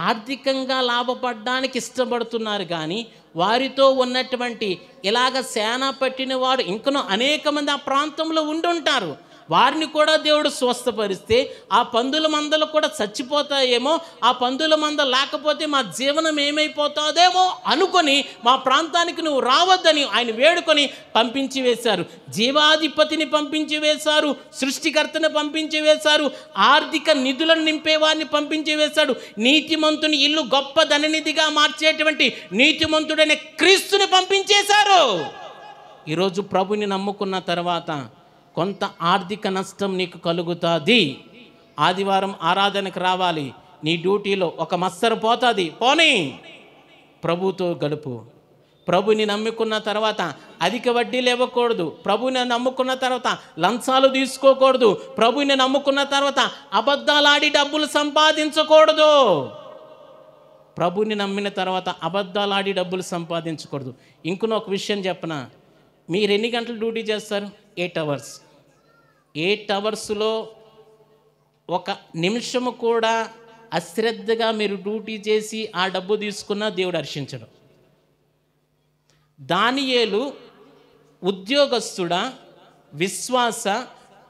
ఆర్థికంగా లాభపడడానికి ఇష్టపడుతున్నారు, కానీ వారితో ఉన్నటువంటి ఇలాగ సేన పట్టిన వాడు ఇంకనూ అనేక మంది ఆ ప్రాంతంలో ఉండుంటారు. వారిని కూడా దేవుడు స్వస్థపరిస్తే ఆ పందుల మందలు కూడా చచ్చిపోతాయేమో, ఆ పందుల మంద లేకపోతే మా జీవనం ఏమైపోతుందేమో అనుకొని మా ప్రాంతానికి నువ్వు రావద్దని ఆయన వేడుకొని పంపించి వేశారు. జీవాధిపతిని పంపించి వేశారు, సృష్టికర్తని పంపించి వేశారు, ఆర్థిక నిధులను నింపేవారిని పంపించి వేశాడు. నీతిమంతుని ఇల్లు గొప్ప ధననిధిగా మార్చేటువంటి నీతిమంతుడైన క్రీస్తుని పంపించేశారు. ఈరోజు ప్రభుని నమ్ముకున్న తర్వాత కొంత ఆర్థిక నష్టం నీకు కలుగుతుంది. ఆదివారం ఆరాధనకు రావాలి, నీ డ్యూటీలో ఒక మస్తరు పోతుంది, పోనీ ప్రభుతో గడుపు. ప్రభుని నమ్ముకున్న తర్వాత అధిక వడ్డీలు ఇవ్వకూడదు. ప్రభుని నమ్ముకున్న తర్వాత లంచాలు తీసుకోకూడదు. ప్రభుని నమ్ముకున్న తర్వాత అబద్ధాలాడి డబ్బులు సంపాదించకూడదు. ప్రభుని నమ్మిన తర్వాత అబద్ధాలాడి డబ్బులు సంపాదించకూడదు. ఇంకొన ఒక విషయం చెప్పనా, మీరు ఎన్ని గంటలు డ్యూటీ చేస్తారు? 8 అవర్స్. 8 అవర్స్లో ఒక నిమిషము కూడా అశ్రద్ధగా మీరు డ్యూటీ చేసి ఆ డబ్బు తీసుకున్నా దేవుడు హర్షించడు. దానియేలు ఉద్యోగస్తుడా, విశ్వాస,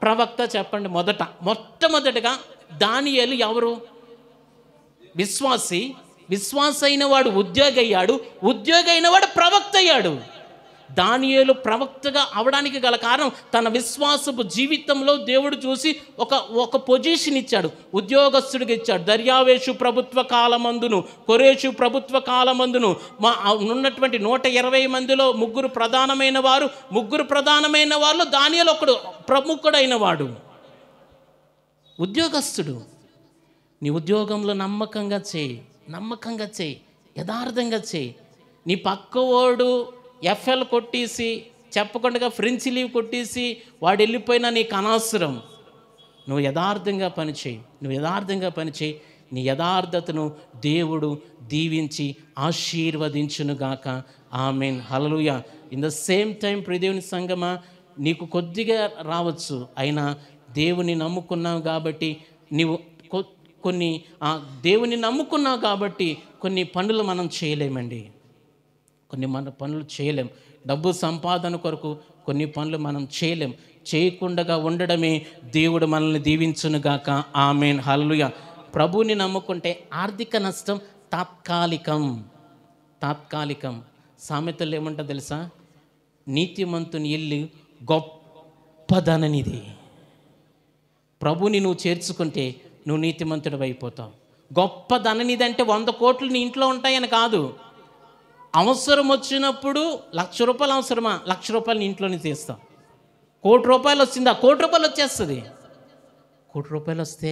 ప్రవక్త? చెప్పండి. మొట్టమొదటిగా దానియేలు ఎవరు? విశ్వాసి. విశ్వాస అయిన వాడు ఉద్యోగి అయ్యాడు, ఉద్యోగి అయిన వాడు ప్రవక్త అయ్యాడు. దానియేలు ప్రవక్తగా అవడానికి గల కారణం తన విశ్వాసపు జీవితంలో దేవుడు చూసి ఒక పొజిషన్ ఇచ్చాడు, ఉద్యోగస్తుడికి ఇచ్చాడు. దర్యావేషు ప్రభుత్వ కాలమందును, కొరేషు ప్రభుత్వ కాలమందును ఉన్నటువంటి 120 మందిలో ముగ్గురు ప్రధానమైన వారు దానియేలు ఒకడు ప్రముఖుడైన వాడు, ఉద్యోగస్తుడు. నీ ఉద్యోగంలో నమ్మకంగా చేయి, యథార్థంగా చేయి. నీ పక్కవాడు ఎఫ్ఎల్ కొట్టేసి చెప్పకుండా ఫ్రెంచ్ లీవ్ కొట్టేసి వాడు వెళ్ళిపోయినా నీకు అనవసరం. నువ్వు యథార్థంగా పనిచేయి. నీ యథార్థతను దేవుడు దీవించి ఆశీర్వదించునుగాక. ఆమేన్. హల్లెలూయా. ఇన్ ద సేమ్ టైం ప్రియదేవుని సంగమా, నీకు కొద్దిగా రావచ్చు, అయినా దేవుని నమ్ముకున్నావు కాబట్టి నీవు కొన్ని దేవుని నమ్ముకున్నావు కాబట్టి కొన్ని పనులు మనం చేయలేమండి. మన పనులు చేయలేం. డబ్బు సంపాదన కొరకు కొన్ని పనులు మనం చేయలేం. చేయకుండా ఉండడమే దేవుడు మనల్ని దీవించునుగాక. ఆమేన్, హల్లెలూయా. ప్రభువుని నమ్ముకుంటే ఆర్థిక నష్టం తాత్కాలికం. సామెతలు ఏమంటా తెలుసా? నీతిమంతుని ఇల్లు గొప్పదననిది. ప్రభుని నువ్వు చేర్చుకుంటే నువ్వు నీతిమంతుడు అయిపోతావు. గొప్పదననిది 100 కోట్లు నీ ఇంట్లో ఉంటాయని కాదు. అవసరం వచ్చినప్పుడు ₹1,00,000 అవసరమా, ₹1,00,000 నీ ఇంట్లోనే తీస్తాం. ₹1,00,00,000 వచ్చిందా, ₹1,00,00,000 వచ్చేస్తుంది. ₹1,00,00,000 వస్తే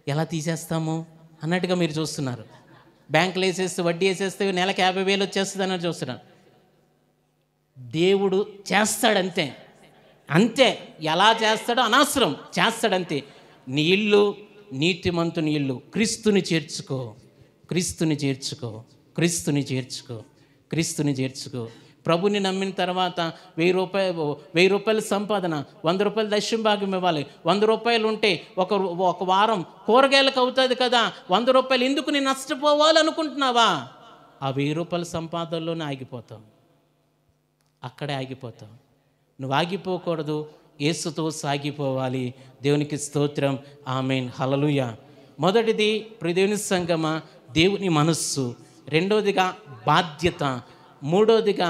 ఎలా తీసేస్తాము అన్నట్టుగా మీరు చూస్తున్నారు. బ్యాంకులో వేసేస్తే, వడ్డీ వేసేస్తే నెలకు 50,000 వచ్చేస్తుంది అన్నట్టు చూస్తున్నారు. దేవుడు చేస్తాడంతే, ఎలా చేస్తాడో అనవసరం, చేస్తాడంతే. నీ ఇల్లు నీతిమంతుని ఇల్లు. క్రీస్తుని చేర్చుకో. ప్రభుని నమ్మిన తర్వాత ₹1,000 సంపాదన, ₹100 దశమ భాగం ఇవ్వాలి. ₹100 ఉంటే ఒక వారం కూరగాయలకు అవుతుంది కదా. ₹100 ఎందుకు నేను నష్టపోవాలనుకుంటున్నావా? ఆ ₹1,000 సంపాదనలోనే ఆగిపోతావు. అక్కడే ఆగిపోతావు. నువ్వు ఆగిపోకూడదు, యేసుతో సాగిపోవాలి. దేవునికి స్తోత్రం. ఆమేన్, హల్లెలూయా. మొదటిది దేవుని సంగమా, దేవుని మనస్సు. రెండోదిగా బాధ్యత. మూడోదిగా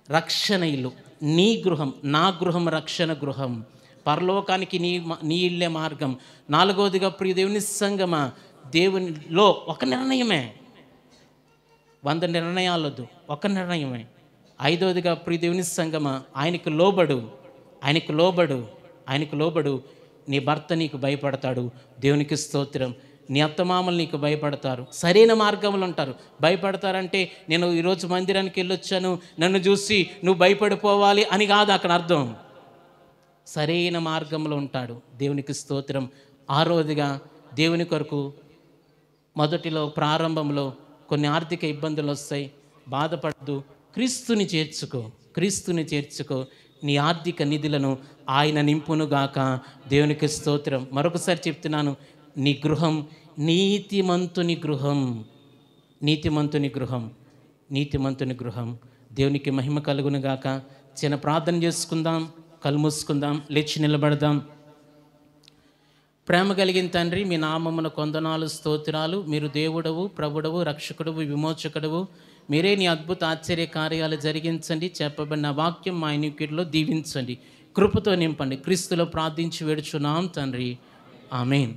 రక్షణ ఇల్లు. నీ గృహం, నా గృహం రక్షణ గృహం. పరలోకానికి నీ ఇల్లే మార్గం. నాలుగోదిగా దేవుని సంగమా, దేవునిలో ఒక నిర్ణయమే, 100 నిర్ణయాలొద్దు, ఒక నిర్ణయమే. ఐదోదిగా దేవుని సంగమా, ఆయనకు లోబడు. నీ భర్త నీకు భయపడతాడు. దేవునికి స్తోత్రం. నీ అత్తమామలు నీకు భయపడతారు, సరైన మార్గంలో ఉంటారు. భయపడతారంటే నేను ఈరోజు మందిరానికి వెళ్ళొచ్చాను, నన్ను చూసి నువ్వు భయపడిపోవాలి అని కాదు అక్కడ అర్థం. సరైన మార్గంలో ఉంటాడు. దేవునికి స్తోత్రం. ఆరోదిగా దేవుని కొరకు మొదటిలో ప్రారంభంలో కొన్ని ఆర్థిక ఇబ్బందులు వస్తాయి, బాధపడద్దు. క్రీస్తుని చేర్చుకో. నీ ఆర్థిక నిధులను ఆయన నింపునుగాక. దేవునికి స్తోత్రం. మరొకసారి చెప్తున్నాను, నీ గృహం నీతిమంతుని గృహం. దేవునికి మహిమ కలుగునుగాక. చిన్న ప్రార్థన చేసుకుందాం, కళ్ళు మూసుకుందాం, లేచి నిలబడదాం. ప్రేమ కలిగిన తండ్రి, మీ నామమున కొందనాలు, స్తోత్రాలు. మీరు దేవుడవు, ప్రభుడవు, రక్షకుడవు, విమోచకుడవు. మీరే నీ అద్భుత ఆశ్చర్య కార్యాలు జరిగించండి. చెప్పబడిన వాక్యం మా ఇనికిడిలో దీవించండి, కృపతో నింపండి. క్రీస్తులో ప్రార్థించి వేడుచున్నాం తండ్రి, ఆమేన్.